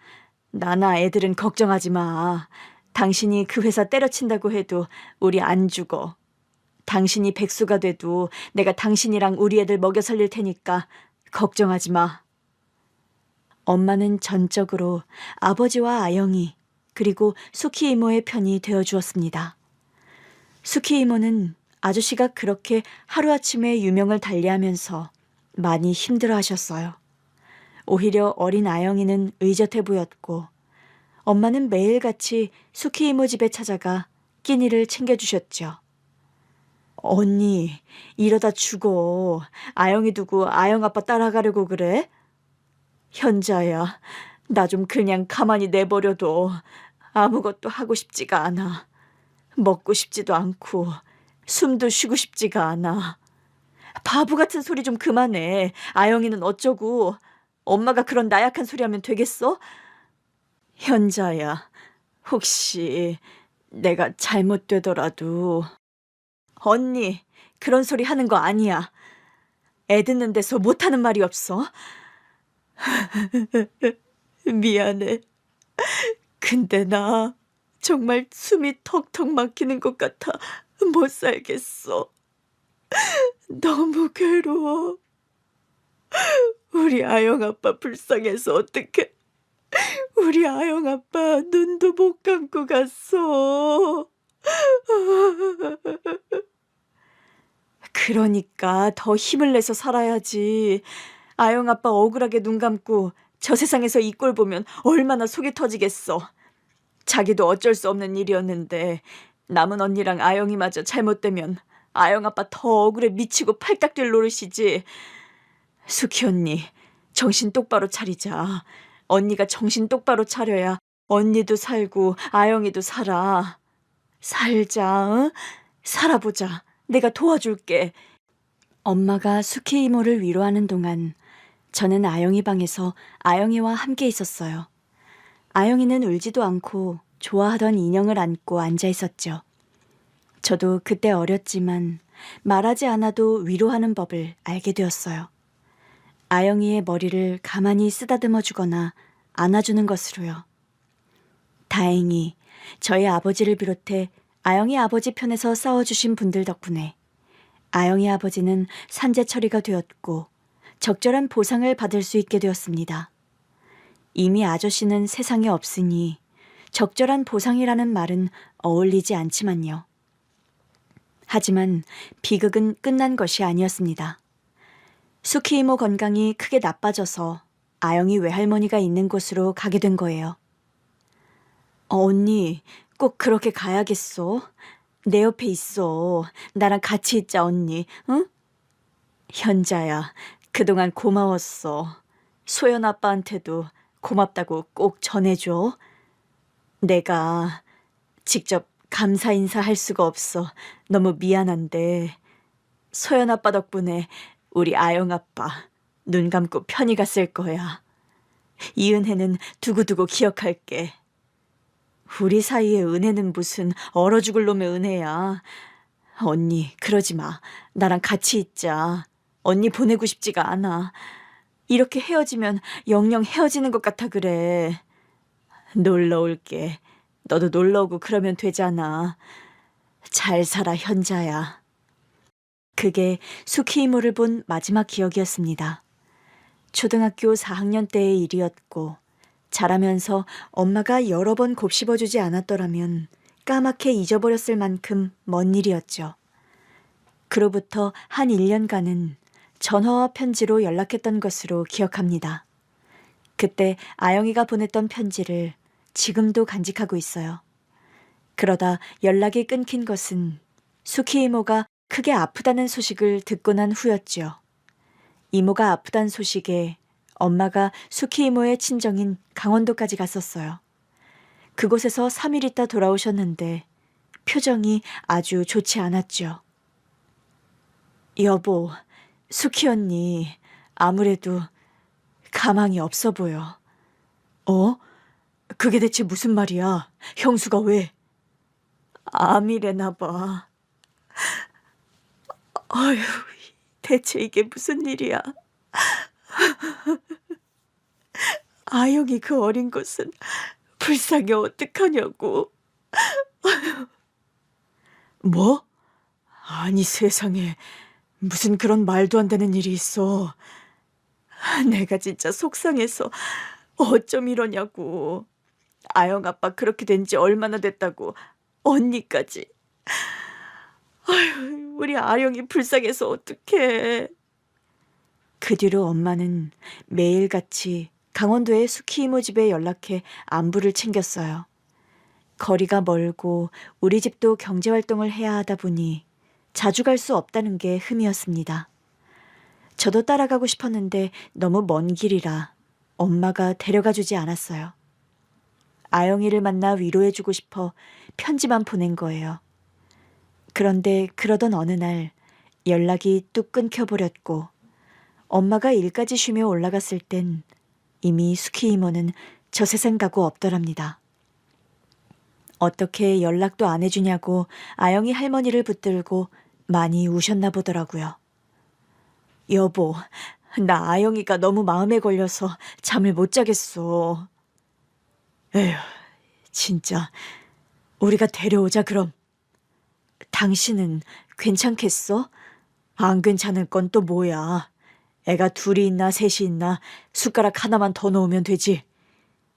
나나 애들은 걱정하지 마. 당신이 그 회사 때려친다고 해도 우리 안 죽어. 당신이 백수가 돼도 내가 당신이랑 우리 애들 먹여 살릴 테니까 걱정하지 마. 엄마는 전적으로 아버지와 아영이 그리고 수키 이모의 편이 되어주었습니다. 수키 이모는 아저씨가 그렇게 하루아침에 유명을 달리하면서 많이 힘들어하셨어요. 오히려 어린 아영이는 의젓해 보였고 엄마는 매일같이 수키 이모 집에 찾아가 끼니를 챙겨주셨죠. 언니, 이러다 죽어. 아영이 두고 아영 아빠 따라가려고 그래? 현자야, 나 좀 그냥 가만히 내버려둬. 아무것도 하고 싶지가 않아. 먹고 싶지도 않고 숨도 쉬고 싶지가 않아. 바보 같은 소리 좀 그만해. 아영이는 어쩌고. 엄마가 그런 나약한 소리 하면 되겠어? 현자야, 혹시 내가 잘못되더라도. 언니, 그런 소리 하는 거 아니야. 애 듣는 데서 못하는 말이 없어. 미안해. 근데 나 정말 숨이 턱턱 막히는 것 같아. 못 살겠어. 너무 괴로워. 우리 아영 아빠 불쌍해서 어떡해. 우리 아영 아빠 눈도 못 감고 갔어. 그러니까 더 힘을 내서 살아야지. 아영 아빠 억울하게 눈 감고 저 세상에서 이 꼴 보면 얼마나 속이 터지겠어. 자기도 어쩔 수 없는 일이었는데 남은 언니랑 아영이마저 잘못되면 아영 아빠 더 억울해 미치고 팔딱 뛸 노릇이지. 수키 언니, 정신 똑바로 차리자. 언니가 정신 똑바로 차려야 언니도 살고 아영이도 살아. 살자, 응? 살아보자. 내가 도와줄게. 엄마가 수키 이모를 위로하는 동안 저는 아영이 방에서 아영이와 함께 있었어요. 아영이는 울지도 않고 좋아하던 인형을 안고 앉아 있었죠. 저도 그때 어렸지만 말하지 않아도 위로하는 법을 알게 되었어요. 아영이의 머리를 가만히 쓰다듬어 주거나 안아주는 것으로요. 다행히 저희 아버지를 비롯해 아영이 아버지 편에서 싸워주신 분들 덕분에 아영이 아버지는 산재 처리가 되었고 적절한 보상을 받을 수 있게 되었습니다. 이미 아저씨는 세상에 없으니 적절한 보상이라는 말은 어울리지 않지만요. 하지만 비극은 끝난 것이 아니었습니다. 수키 이모 건강이 크게 나빠져서 아영이 외할머니가 있는 곳으로 가게 된 거예요. 언니, 꼭 그렇게 가야겠어? 내 옆에 있어. 나랑 같이 있자, 언니. 응? 현자야, 그동안 고마웠어. 소연 아빠한테도 고맙다고 꼭 전해줘. 내가 직접 감사 인사할 수가 없어. 너무 미안한데 소연 아빠 덕분에 우리 아영 아빠 눈 감고 편히 갔을 거야. 이 은혜는 두고두고 기억할게. 우리 사이의 은혜는 무슨 얼어 죽을 놈의 은혜야. 언니, 그러지 마. 나랑 같이 있자. 언니 보내고 싶지가 않아. 이렇게 헤어지면 영영 헤어지는 것 같아 그래. 놀러 올게. 너도 놀러 오고 그러면 되잖아. 잘 살아, 현자야. 그게 수키 이모를 본 마지막 기억이었습니다. 초등학교 4학년 때의 일이었고 자라면서 엄마가 여러 번 곱씹어주지 않았더라면 까맣게 잊어버렸을 만큼 먼 일이었죠. 그로부터 한 1년간은 전화와 편지로 연락했던 것으로 기억합니다. 그때 아영이가 보냈던 편지를 지금도 간직하고 있어요. 그러다 연락이 끊긴 것은 수키 이모가 크게 아프다는 소식을 듣고 난 후였지요. 이모가 아프단 소식에 엄마가 수키 이모의 친정인 강원도까지 갔었어요. 그곳에서 3일 있다 돌아오셨는데 표정이 아주 좋지 않았죠. 여보, 수키 언니 아무래도 가망이 없어 보여. 어? 그게 대체 무슨 말이야? 형수가 왜? 암이래나 봐. 어휴, 대체 이게 무슨 일이야? 아영이 그 어린 것은 불쌍해 어떡하냐고. 뭐? 아니 세상에 무슨 그런 말도 안 되는 일이 있어. 내가 진짜 속상해서 어쩜 이러냐고. 아영 아빠 그렇게 된 지 얼마나 됐다고. 언니까지. 우리 아영이 불쌍해서 어떡해. 그 뒤로 엄마는 매일같이 강원도의 수키 이모 집에 연락해 안부를 챙겼어요. 거리가 멀고 우리 집도 경제활동을 해야 하다 보니 자주 갈 수 없다는 게 흠이었습니다. 저도 따라가고 싶었는데 너무 먼 길이라 엄마가 데려가 주지 않았어요. 아영이를 만나 위로해주고 싶어 편지만 보낸 거예요. 그런데 그러던 어느 날 연락이 뚝 끊겨버렸고 엄마가 일까지 쉬며 올라갔을 땐 이미 수키 이모는 저 세상 가고 없더랍니다. 어떻게 연락도 안 해주냐고 아영이 할머니를 붙들고 많이 우셨나 보더라고요. 여보, 나 아영이가 너무 마음에 걸려서 잠을 못 자겠어. 에휴, 진짜 우리가 데려오자 그럼. 당신은 괜찮겠어? 안 괜찮을 건 또 뭐야. 애가 둘이 있나 셋이 있나 숟가락 하나만 더 넣으면 되지.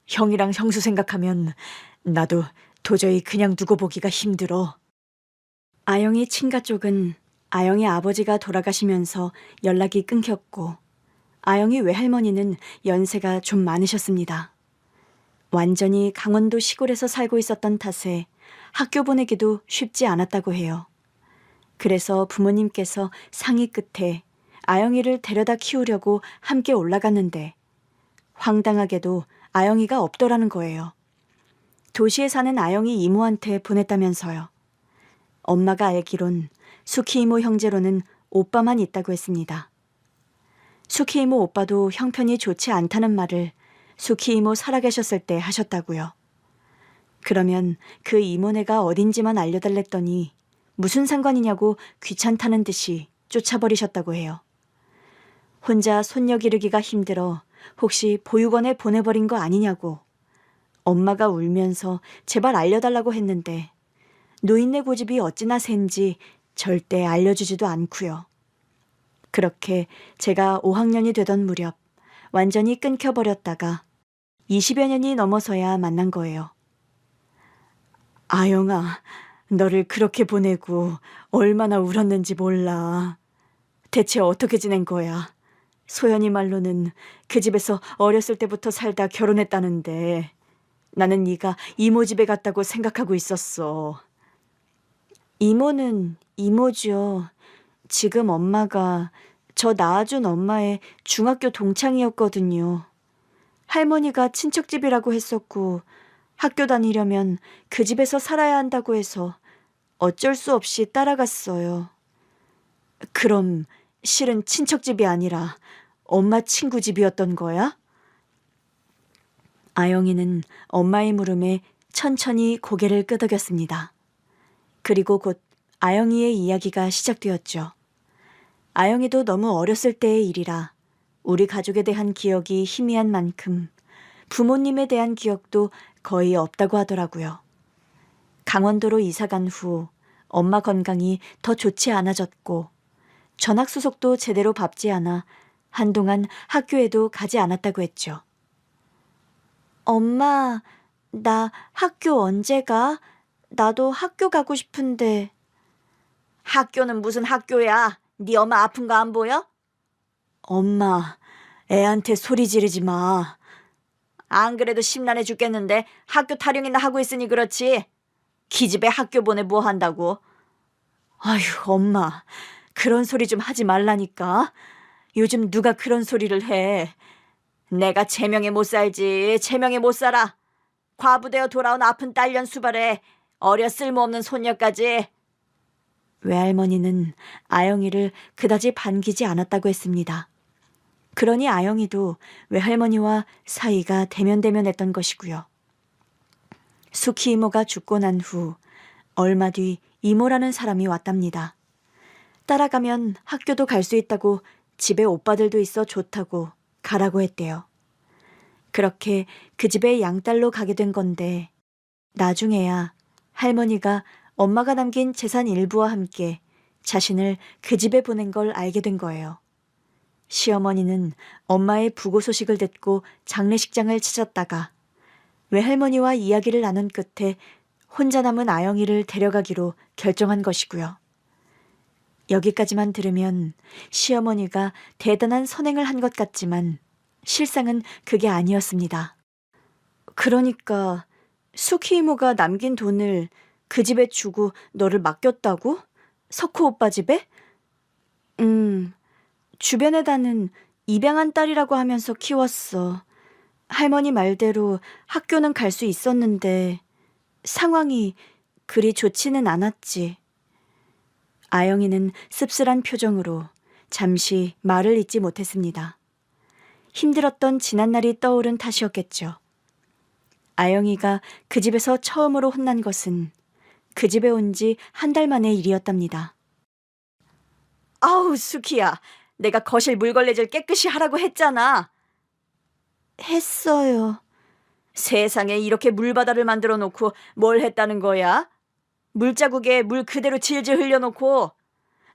형이랑 형수 생각하면 나도 도저히 그냥 두고 보기가 힘들어. 아영이 친가 쪽은 아영이 아버지가 돌아가시면서 연락이 끊겼고 아영이 외할머니는 연세가 좀 많으셨습니다. 완전히 강원도 시골에서 살고 있었던 탓에 학교 보내기도 쉽지 않았다고 해요. 그래서 부모님께서 상의 끝에 아영이를 데려다 키우려고 함께 올라갔는데 황당하게도 아영이가 없더라는 거예요. 도시에 사는 아영이 이모한테 보냈다면서요. 엄마가 알기론 수키 이모 형제로는 오빠만 있다고 했습니다. 수키 이모 오빠도 형편이 좋지 않다는 말을 수키 이모 살아계셨을 때 하셨다고요. 그러면 그 이모네가 어딘지만 알려달랬더니 무슨 상관이냐고 귀찮다는 듯이 쫓아버리셨다고 해요. 혼자 손녀 기르기가 힘들어 혹시 보육원에 보내버린 거 아니냐고 엄마가 울면서 제발 알려달라고 했는데 노인네 고집이 어찌나 센지 절대 알려주지도 않고요. 그렇게 제가 5학년이 되던 무렵 완전히 끊겨버렸다가 20여 년이 넘어서야 만난 거예요. 아영아, 너를 그렇게 보내고 얼마나 울었는지 몰라. 대체 어떻게 지낸 거야? 소연이 말로는 그 집에서 어렸을 때부터 살다 결혼했다는데 나는 네가 이모 집에 갔다고 생각하고 있었어. 이모는 이모죠. 지금 엄마가 저 낳아준 엄마의 중학교 동창이었거든요. 할머니가 친척집이라고 했었고 학교 다니려면 그 집에서 살아야 한다고 해서 어쩔 수 없이 따라갔어요. 그럼 실은 친척집이 아니라 엄마 친구 집이었던 거야? 아영이는 엄마의 물음에 천천히 고개를 끄덕였습니다. 그리고 곧 아영이의 이야기가 시작되었죠. 아영이도 너무 어렸을 때의 일이라 우리 가족에 대한 기억이 희미한 만큼 부모님에 대한 기억도 거의 없다고 하더라고요. 강원도로 이사 간 후 엄마 건강이 더 좋지 않아졌고 전학수속도 제대로 밟지 않아 한동안 학교에도 가지 않았다고 했죠. 엄마, 나 학교 언제 가? 나도 학교 가고 싶은데. 학교는 무슨 학교야? 네 엄마 아픈 거 안 보여? 엄마, 애한테 소리 지르지 마. 안 그래도 심란해 죽겠는데 학교 타령이나 하고 있으니 그렇지. 기집애 학교 보내 뭐 한다고. 아휴, 엄마, 그런 소리 좀 하지 말라니까. 요즘 누가 그런 소리를 해. 내가 제명에 못 살지. 제명에 못 살아. 과부되어 돌아온 아픈 딸년 수발에 어려 쓸모없는 손녀까지. 외할머니는 아영이를 그다지 반기지 않았다고 했습니다. 그러니 아영이도 외할머니와 사이가 대면대면했던 것이고요. 수키 이모가 죽고 난 후 얼마 뒤 이모라는 사람이 왔답니다. 따라가면 학교도 갈 수 있다고 집에 오빠들도 있어 좋다고 가라고 했대요. 그렇게 그 집에 양딸로 가게 된 건데 나중에야 할머니가 엄마가 남긴 재산 일부와 함께 자신을 그 집에 보낸 걸 알게 된 거예요. 시어머니는 엄마의 부고 소식을 듣고 장례식장을 찾았다가 외할머니와 이야기를 나눈 끝에 혼자 남은 아영이를 데려가기로 결정한 것이고요. 여기까지만 들으면 시어머니가 대단한 선행을 한 것 같지만 실상은 그게 아니었습니다. 그러니까 수키 이모가 남긴 돈을 그 집에 주고 너를 맡겼다고? 석호 오빠 집에? 주변에다는 입양한 딸이라고 하면서 키웠어. 할머니 말대로 학교는 갈 수 있었는데 상황이 그리 좋지는 않았지. 아영이는 씁쓸한 표정으로 잠시 말을 잇지 못했습니다. 힘들었던 지난날이 떠오른 탓이었겠죠. 아영이가 그 집에서 처음으로 혼난 것은 그 집에 온 지 한 달 만의 일이었답니다. 아우, 수키야. 내가 거실 물걸레질 깨끗이 하라고 했잖아. 했어요. 세상에 이렇게 물바다를 만들어 놓고 뭘 했다는 거야? 물자국에 물 그대로 질질 흘려놓고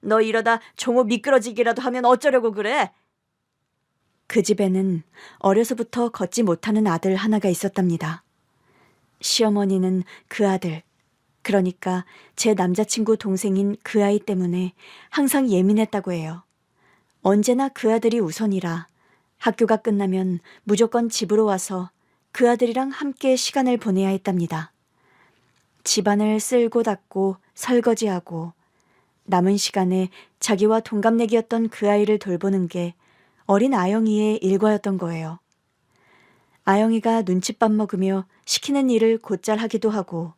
너 이러다 종호 미끄러지기라도 하면 어쩌려고 그래? 그 집에는 어려서부터 걷지 못하는 아들 하나가 있었답니다. 시어머니는 그 아들, 그러니까 제 남자친구 동생인 그 아이 때문에 항상 예민했다고 해요. 언제나 그 아들이 우선이라 학교가 끝나면 무조건 집으로 와서 그 아들이랑 함께 시간을 보내야 했답니다. 집안을 쓸고 닦고 설거지하고 남은 시간에 자기와 동갑내기였던 그 아이를 돌보는 게 어린 아영이의 일과였던 거예요. 아영이가 눈칫밥 먹으며 시키는 일을 곧잘 하기도 하고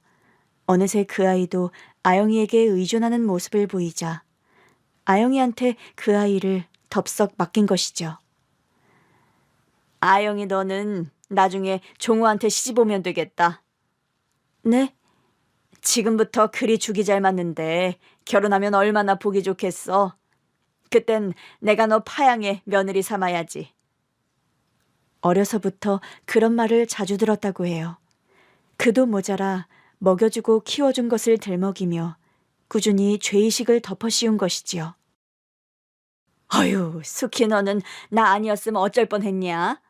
어느새 그 아이도 아영이에게 의존하는 모습을 보이자 아영이한테 그 아이를 덥석 맡긴 것이죠. 아영이 너는 나중에 종호한테 시집 오면 되겠다. 네? 지금부터 그리 죽이 잘 맞는데 결혼하면 얼마나 보기 좋겠어. 그땐 내가 너 파양에 며느리 삼아야지. 어려서부터 그런 말을 자주 들었다고 해요. 그도 모자라 먹여주고 키워준 것을 들먹이며 꾸준히 죄의식을 덮어씌운 것이지요. 어휴, 수키 너는 나 아니었으면 어쩔 뻔했냐?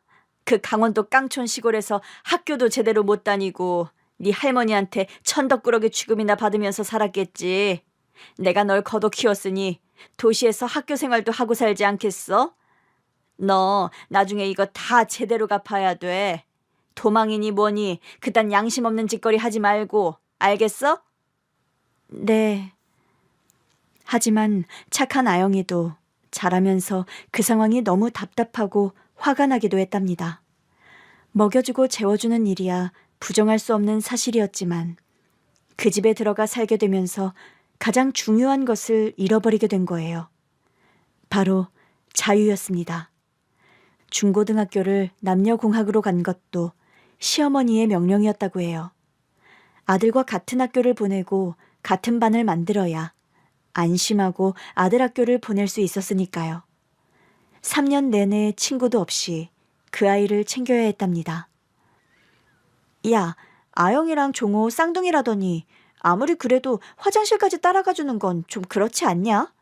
그 강원도 깡촌 시골에서 학교도 제대로 못 다니고 네 할머니한테 천덕꾸러기 취급이나 받으면서 살았겠지. 내가 널 걷어 키웠으니 도시에서 학교 생활도 하고 살지 않겠어? 너 나중에 이거 다 제대로 갚아야 돼. 도망이니 뭐니 그딴 양심 없는 짓거리 하지 말고, 알겠어? 네. 하지만 착한 아영이도 자라면서 그 상황이 너무 답답하고 화가 나기도 했답니다. 먹여주고 재워주는 일이야 부정할 수 없는 사실이었지만 그 집에 들어가 살게 되면서 가장 중요한 것을 잃어버리게 된 거예요. 바로 자유였습니다. 중고등학교를 남녀공학으로 간 것도 시어머니의 명령이었다고 해요. 아들과 같은 학교를 보내고 같은 반을 만들어야 안심하고 아들 학교를 보낼 수 있었으니까요. 3년 내내 친구도 없이 그 아이를 챙겨야 했답니다. 야, 아영이랑 종호 쌍둥이라더니 아무리 그래도 화장실까지 따라가 주는 건 좀 그렇지 않냐?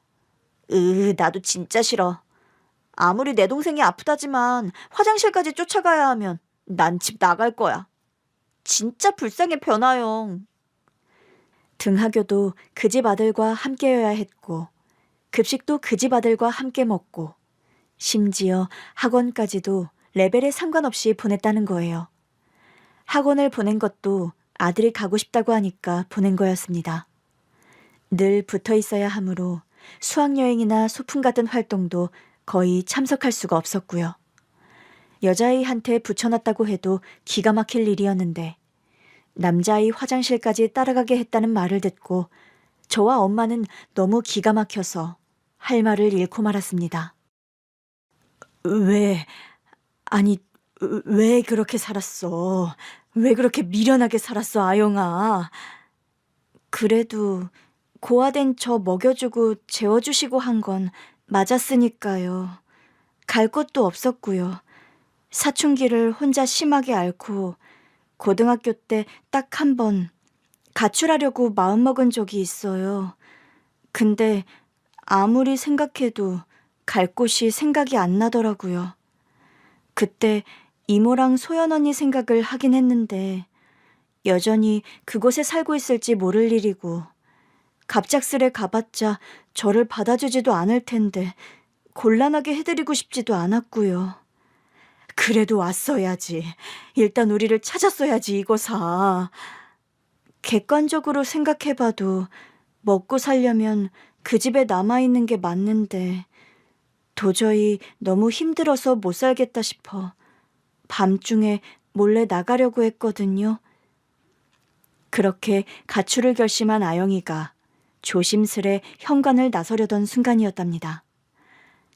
나도 진짜 싫어. 아무리 내 동생이 아프다지만 화장실까지 쫓아가야 하면 난 집 나갈 거야. 진짜 불쌍해, 변아영. 등하교도 그 집 아들과 함께여야 했고 급식도 그 집 아들과 함께 먹고 심지어 학원까지도 레벨에 상관없이 보냈다는 거예요. 학원을 보낸 것도 아들이 가고 싶다고 하니까 보낸 거였습니다. 늘 붙어 있어야 하므로 수학여행이나 소풍 같은 활동도 거의 참석할 수가 없었고요. 여자아이한테 붙여놨다고 해도 기가 막힐 일이었는데 남자아이 화장실까지 따라가게 했다는 말을 듣고 저와 엄마는 너무 기가 막혀서 할 말을 잃고 말았습니다. 왜 그렇게 살았어? 왜 그렇게 미련하게 살았어, 아영아? 그래도 고아된 저 먹여주고 재워주시고 한 건 맞았으니까요. 갈 곳도 없었고요. 사춘기를 혼자 심하게 앓고 고등학교 때 딱 한 번 가출하려고 마음먹은 적이 있어요. 근데 아무리 생각해도 갈 곳이 생각이 안 나더라고요. 그때 이모랑 소연 언니 생각을 하긴 했는데 여전히 그곳에 살고 있을지 모를 일이고 갑작스레 가봤자 저를 받아주지도 않을 텐데 곤란하게 해드리고 싶지도 않았고요. 그래도 왔어야지. 일단 우리를 찾았어야지, 이거사. 객관적으로 생각해봐도 먹고 살려면 그 집에 남아있는 게 맞는데 도저히 너무 힘들어서 못 살겠다 싶어 밤중에 몰래 나가려고 했거든요. 그렇게 가출을 결심한 아영이가 조심스레 현관을 나서려던 순간이었답니다.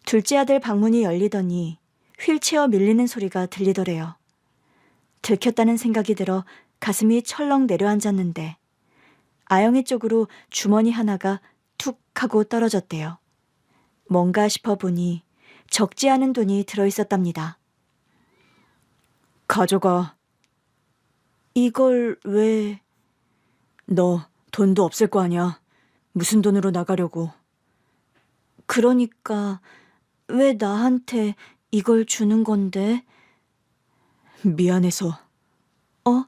둘째 아들 방문이 열리더니 휠체어 밀리는 소리가 들리더래요. 들켰다는 생각이 들어 가슴이 철렁 내려앉았는데 아영이 쪽으로 주머니 하나가 툭 하고 떨어졌대요. 뭔가 싶어 보니 적지 않은 돈이 들어있었답니다. 가져가. 이걸 왜... 너 돈도 없을 거 아니야. 무슨 돈으로 나가려고. 그러니까 왜 나한테 이걸 주는 건데? 미안해서. 어?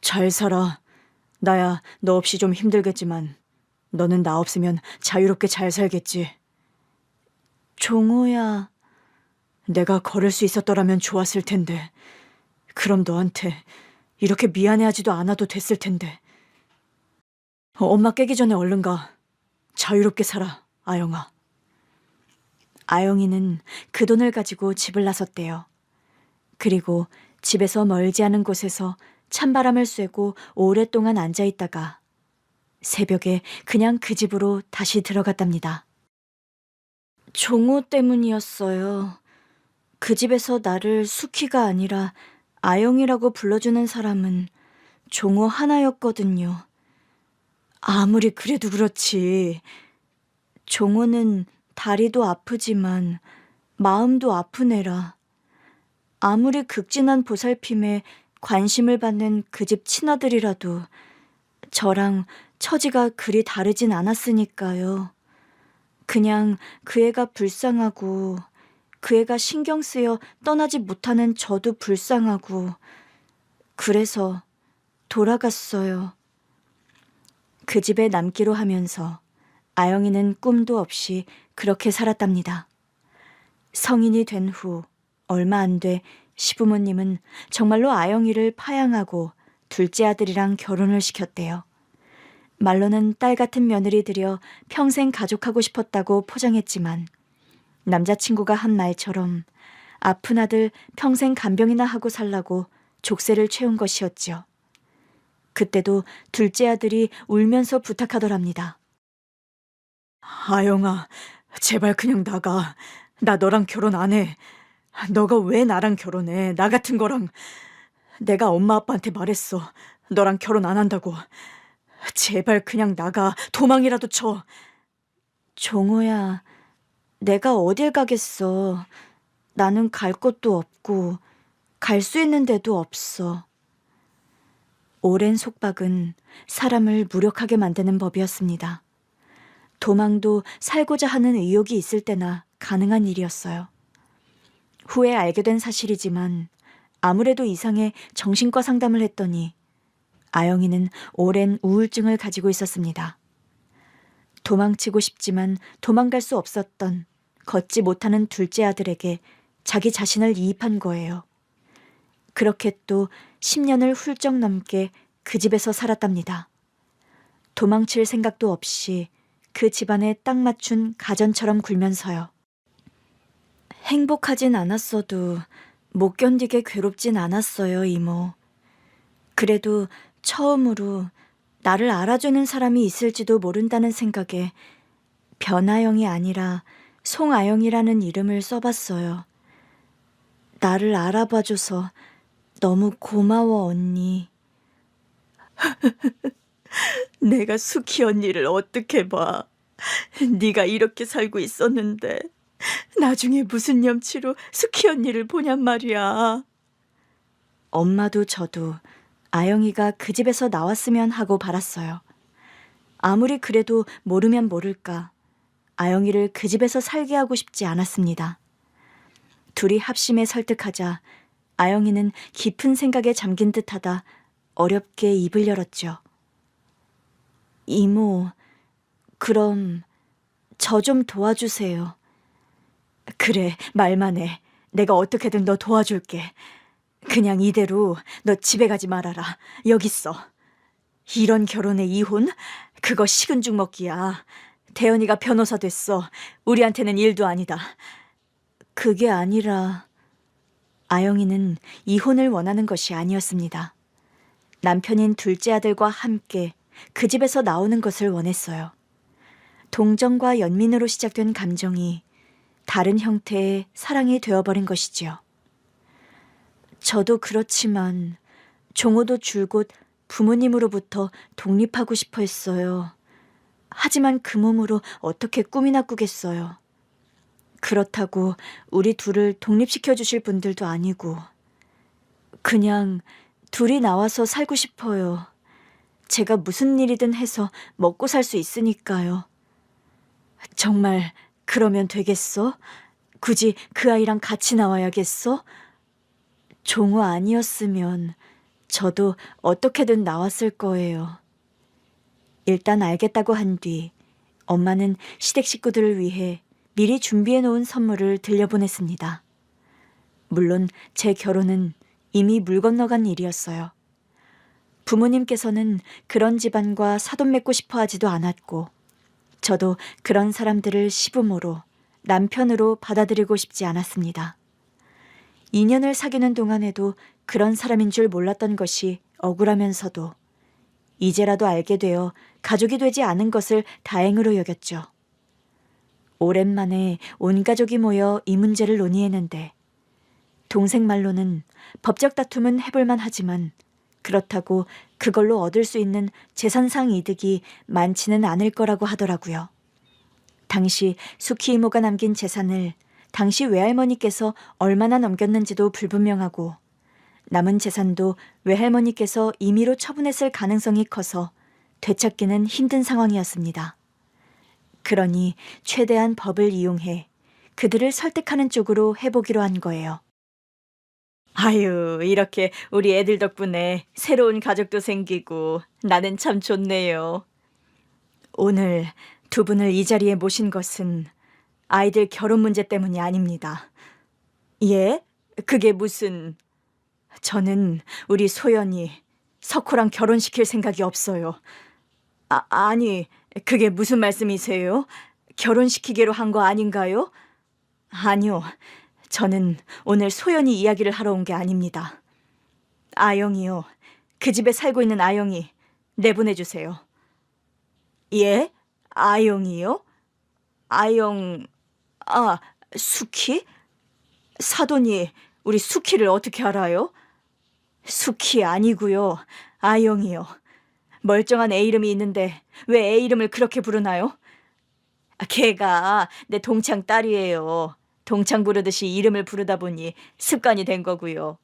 잘 살아. 나야 너 없이 좀 힘들겠지만 너는 나 없으면 자유롭게 잘 살겠지. 종호야. 내가 걸을 수 있었더라면 좋았을 텐데. 그럼 너한테 이렇게 미안해하지도 않아도 됐을 텐데. 엄마 깨기 전에 얼른 가. 자유롭게 살아, 아영아. 아영이는 그 돈을 가지고 집을 나섰대요. 그리고 집에서 멀지 않은 곳에서 찬바람을 쐬고 오랫동안 앉아있다가 새벽에 그냥 그 집으로 다시 들어갔답니다. 종호 때문이었어요. 그 집에서 나를 수키가 아니라 아영이라고 불러주는 사람은 종호 하나였거든요. 아무리 그래도 그렇지. 종호는 다리도 아프지만 마음도 아픈 애라. 아무리 극진한 보살핌에 관심을 받는 그 집 친아들이라도 저랑 처지가 그리 다르진 않았으니까요. 그냥 그 애가 불쌍하고 그 애가 신경 쓰여 떠나지 못하는 저도 불쌍하고 그래서 돌아갔어요. 그 집에 남기로 하면서 아영이는 꿈도 없이 그렇게 살았답니다. 성인이 된 후 얼마 안 돼 시부모님은 정말로 아영이를 파양하고 둘째 아들이랑 결혼을 시켰대요. 말로는 딸 같은 며느리 들여 평생 가족하고 싶었다고 포장했지만 남자친구가 한 말처럼 아픈 아들 평생 간병이나 하고 살라고 족쇄를 채운 것이었죠. 그때도 둘째 아들이 울면서 부탁하더랍니다. 아영아, 제발 그냥 나가. 나 너랑 결혼 안 해. 너가 왜 나랑 결혼해? 나 같은 거랑. 내가 엄마 아빠한테 말했어. 너랑 결혼 안 한다고. 제발 그냥 나가. 도망이라도 쳐. 종호야, 내가 어딜 가겠어. 나는 갈 곳도 없고 갈 수 있는 데도 없어. 오랜 속박은 사람을 무력하게 만드는 법이었습니다. 도망도 살고자 하는 의욕이 있을 때나 가능한 일이었어요. 후에 알게 된 사실이지만 아무래도 이상해 정신과 상담을 했더니 아영이는 오랜 우울증을 가지고 있었습니다. 도망치고 싶지만 도망갈 수 없었던 걷지 못하는 둘째 아들에게 자기 자신을 이입한 거예요. 그렇게 또 10년을 훌쩍 넘게 그 집에서 살았답니다. 도망칠 생각도 없이 그 집안에 딱 맞춘 가전처럼 굴면서요. 행복하진 않았어도 못 견디게 괴롭진 않았어요, 이모. 그래도 처음으로 나를 알아주는 사람이 있을지도 모른다는 생각에 변아영이 아니라 송아영이라는 이름을 써봤어요. 나를 알아봐줘서 너무 고마워, 언니. 내가 수키 언니를 어떻게 봐. 네가 이렇게 살고 있었는데 나중에 무슨 염치로 수키 언니를 보냔 말이야. 엄마도 저도 아영이가 그 집에서 나왔으면 하고 바랐어요. 아무리 그래도 모르면 모를까 아영이를 그 집에서 살게 하고 싶지 않았습니다. 둘이 합심해 설득하자 아영이는 깊은 생각에 잠긴 듯하다 어렵게 입을 열었죠. 이모, 그럼 저 좀 도와주세요. 그래, 말만 해. 내가 어떻게든 너 도와줄게. 그냥 이대로 너 집에 가지 말아라. 여기 있어. 이런 결혼에 이혼? 그거 식은 죽 먹기야. 대현이가 변호사 됐어. 우리한테는 일도 아니다. 그게 아니라 아영이는 이혼을 원하는 것이 아니었습니다. 남편인 둘째 아들과 함께 그 집에서 나오는 것을 원했어요. 동정과 연민으로 시작된 감정이 다른 형태의 사랑이 되어버린 것이지요. 저도 그렇지만 종호도 줄곧 부모님으로부터 독립하고 싶어 했어요. 하지만 그 몸으로 어떻게 꿈이나 꾸겠어요. 그렇다고 우리 둘을 독립시켜 주실 분들도 아니고 그냥 둘이 나와서 살고 싶어요. 제가 무슨 일이든 해서 먹고 살 수 있으니까요. 정말 그러면 되겠어? 굳이 그 아이랑 같이 나와야겠어? 종호 아니었으면 저도 어떻게든 나왔을 거예요. 일단 알겠다고 한 뒤 엄마는 시댁 식구들을 위해 미리 준비해 놓은 선물을 들려보냈습니다. 물론 제 결혼은 이미 물 건너간 일이었어요. 부모님께서는 그런 집안과 사돈 맺고 싶어 하지도 않았고 저도 그런 사람들을 시부모로 남편으로 받아들이고 싶지 않았습니다. 2년을 사귀는 동안에도 그런 사람인 줄 몰랐던 것이 억울하면서도 이제라도 알게 되어 가족이 되지 않은 것을 다행으로 여겼죠. 오랜만에 온 가족이 모여 이 문제를 논의했는데 동생 말로는 법적 다툼은 해볼만 하지만 그렇다고 그걸로 얻을 수 있는 재산상 이득이 많지는 않을 거라고 하더라고요. 당시 수키 이모가 남긴 재산을 당시 외할머니께서 얼마나 넘겼는지도 불분명하고 남은 재산도 외할머니께서 임의로 처분했을 가능성이 커서 되찾기는 힘든 상황이었습니다. 그러니 최대한 법을 이용해 그들을 설득하는 쪽으로 해보기로 한 거예요. 아유, 이렇게 우리 애들 덕분에 새로운 가족도 생기고 나는 참 좋네요. 오늘 두 분을 이 자리에 모신 것은 아이들 결혼 문제 때문이 아닙니다. 예? 그게 무슨... 저는 우리 소연이 석호랑 결혼시킬 생각이 없어요. 아니, 그게 무슨 말씀이세요? 결혼시키기로 한 거 아닌가요? 아니요. 저는 오늘 소연이 이야기를 하러 온 게 아닙니다. 아영이요. 그 집에 살고 있는 아영이 내보내주세요. 예? 아영이요? 아영... 수키? 사돈이 우리 수키를 어떻게 알아요? 수키 아니고요. 아영이요. 멀쩡한 애 이름이 있는데 왜 애 이름을 그렇게 부르나요? 걔가 내 동창 딸이에요. 동창 부르듯이 이름을 부르다 보니 습관이 된 거고요.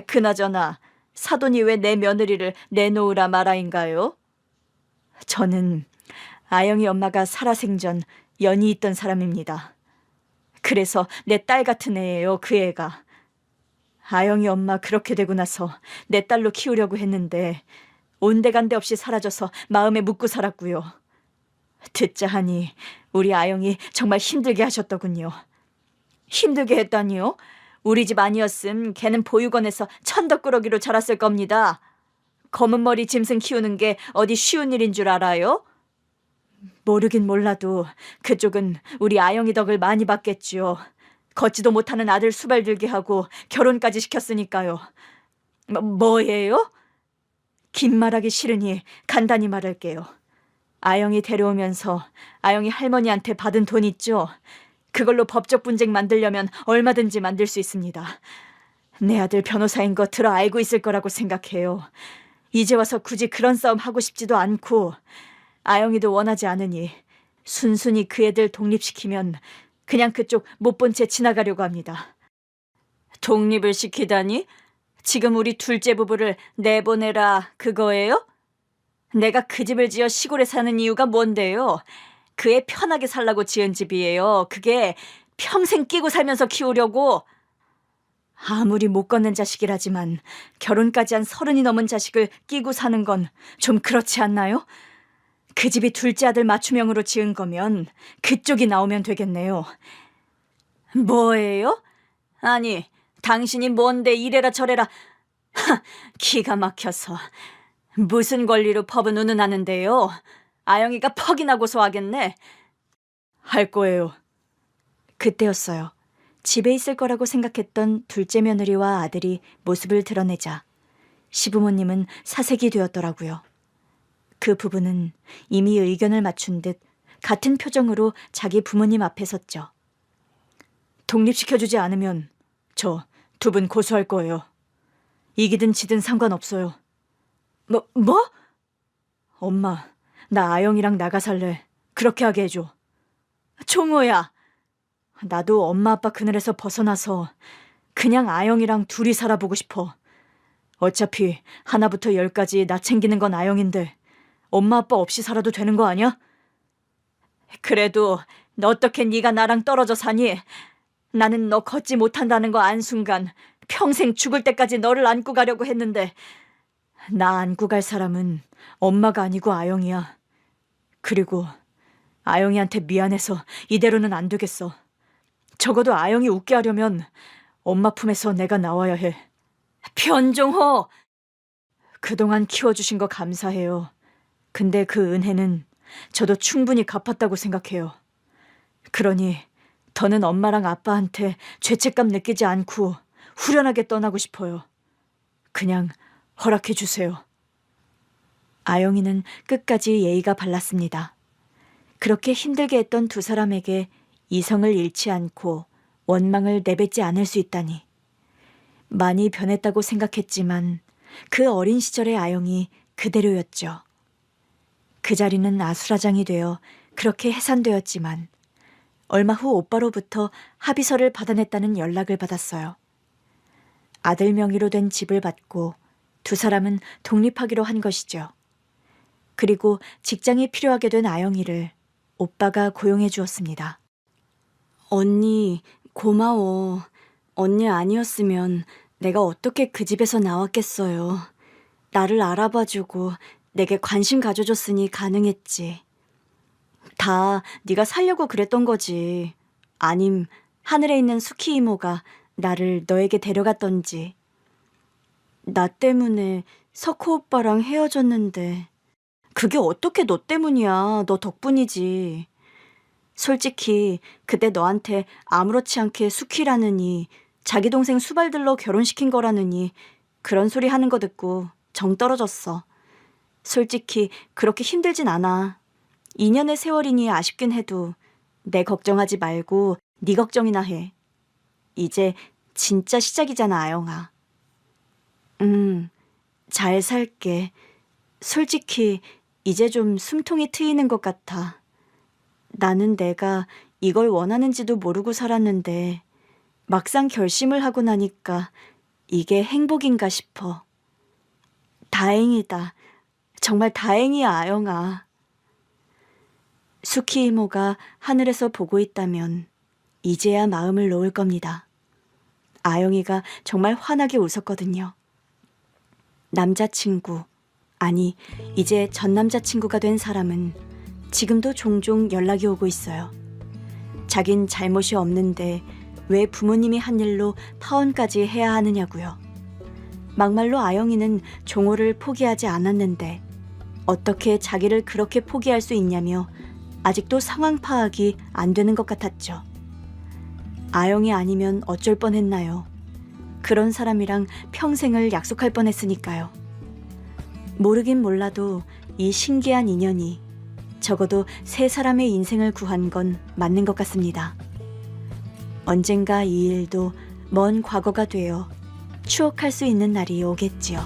그나저나 사돈이 왜 내 며느리를 내놓으라 말아인가요? 저는 아영이 엄마가 살아생전 연이 있던 사람입니다. 그래서 내 딸 같은 애예요, 그 애가. 아영이 엄마 그렇게 되고 나서 내 딸로 키우려고 했는데 온데간데 없이 사라져서 마음에 묻고 살았고요. 듣자 하니 우리 아영이 정말 힘들게 하셨더군요. 힘들게 했다니요? 우리 집 아니었음 걔는 보육원에서 천덕꾸러기로 자랐을 겁니다. 검은 머리 짐승 키우는 게 어디 쉬운 일인 줄 알아요? 모르긴 몰라도 그쪽은 우리 아영이 덕을 많이 봤겠지요. 걷지도 못하는 아들 수발 들게 하고 결혼까지 시켰으니까요. 뭐예요? 긴 말하기 싫으니 간단히 말할게요. 아영이 데려오면서 아영이 할머니한테 받은 돈 있죠? 그걸로 법적 분쟁 만들려면 얼마든지 만들 수 있습니다. 내 아들 변호사인 거 들어 알고 있을 거라고 생각해요. 이제 와서 굳이 그런 싸움 하고 싶지도 않고 아영이도 원하지 않으니 순순히 그 애들 독립시키면 그냥 그쪽 못 본 채 지나가려고 합니다. 독립을 시키다니? 지금 우리 둘째 부부를 내보내라 그거예요? 내가 그 집을 지어 시골에 사는 이유가 뭔데요? 그 애 편하게 살라고 지은 집이에요. 그게 평생 끼고 살면서 키우려고. 아무리 못 걷는 자식이라지만 결혼까지 한 30이 넘은 자식을 끼고 사는 건 좀 그렇지 않나요? 그 집이 둘째 아들 맞춤형으로 지은 거면 그쪽이 나오면 되겠네요. 뭐예요? 아니, 당신이 뭔데 이래라 저래라. 기가 막혀서. 무슨 권리로 법은 운운하는데요? 아영이가 퍽이나 고소하겠네. 할 거예요. 그때였어요. 집에 있을 거라고 생각했던 둘째 며느리와 아들이 모습을 드러내자 시부모님은 사색이 되었더라고요. 그 부부는 이미 의견을 맞춘 듯 같은 표정으로 자기 부모님 앞에 섰죠. 독립시켜주지 않으면 저 두 분 고소할 거예요. 이기든 지든 상관없어요. 뭐? 엄마, 나 아영이랑 나가 살래. 그렇게 하게 해줘. 종호야. 나도 엄마 아빠 그늘에서 벗어나서 그냥 아영이랑 둘이 살아보고 싶어. 어차피 하나부터 10까지 나 챙기는 건 아영인데 엄마 아빠 없이 살아도 되는 거 아니야? 그래도 어떻게 네가 나랑 떨어져 사니? 나는 너 걷지 못한다는 거 안 순간 평생 죽을 때까지 너를 안고 가려고 했는데 나 안고 갈 사람은 엄마가 아니고 아영이야. 그리고 아영이한테 미안해서 이대로는 안 되겠어. 적어도 아영이 웃게 하려면 엄마 품에서 내가 나와야 해. 변종호! 그동안 키워주신 거 감사해요. 근데 그 은혜는 저도 충분히 갚았다고 생각해요. 그러니 더는 엄마랑 아빠한테 죄책감 느끼지 않고 후련하게 떠나고 싶어요. 그냥 허락해 주세요. 아영이는 끝까지 예의가 발랐습니다. 그렇게 힘들게 했던 두 사람에게 이성을 잃지 않고 원망을 내뱉지 않을 수 있다니. 많이 변했다고 생각했지만 그 어린 시절의 아영이 그대로였죠. 그 자리는 아수라장이 되어 그렇게 해산되었지만 얼마 후 오빠로부터 합의서를 받아냈다는 연락을 받았어요. 아들 명의로 된 집을 받고 두 사람은 독립하기로 한 것이죠. 그리고 직장이 필요하게 된 아영이를 오빠가 고용해 주었습니다. 언니, 고마워. 언니 아니었으면 내가 어떻게 그 집에서 나왔겠어요. 나를 알아봐주고 내게 관심 가져줬으니 가능했지. 다 네가 살려고 그랬던 거지. 아님 하늘에 있는 수키 이모가 나를 너에게 데려갔던지. 나 때문에 석호 오빠랑 헤어졌는데 그게 어떻게 너 때문이야. 너 덕분이지. 솔직히 그때 너한테 아무렇지 않게 수키라느니 자기 동생 수발들로 결혼시킨 거라느니 그런 소리 하는 거 듣고 정 떨어졌어. 솔직히 그렇게 힘들진 않아. 2년의 세월이니 아쉽긴 해도 내 걱정하지 말고 네 걱정이나 해. 이제 진짜 시작이잖아, 아영아. 잘 살게. 솔직히 이제 좀 숨통이 트이는 것 같아. 나는 내가 이걸 원하는지도 모르고 살았는데 막상 결심을 하고 나니까 이게 행복인가 싶어. 다행이다. 정말 다행이야, 아영아. 수키 이모가 하늘에서 보고 있다면 이제야 마음을 놓을 겁니다. 아영이가 정말 환하게 웃었거든요. 남자친구, 아니 이제 전 남자친구가 된 사람은 지금도 종종 연락이 오고 있어요. 자긴 잘못이 없는데 왜 부모님이 한 일로 파혼까지 해야 하느냐고요. 막말로 아영이는 종호를 포기하지 않았는데 어떻게 자기를 그렇게 포기할 수 있냐며 아직도 상황 파악이 안 되는 것 같았죠. 아영이 아니면 어쩔 뻔했나요? 그런 사람이랑 평생을 약속할 뻔했으니까요. 모르긴 몰라도 이 신기한 인연이 적어도 세 사람의 인생을 구한 건 맞는 것 같습니다. 언젠가 이 일도 먼 과거가 되어 추억할 수 있는 날이 오겠지요.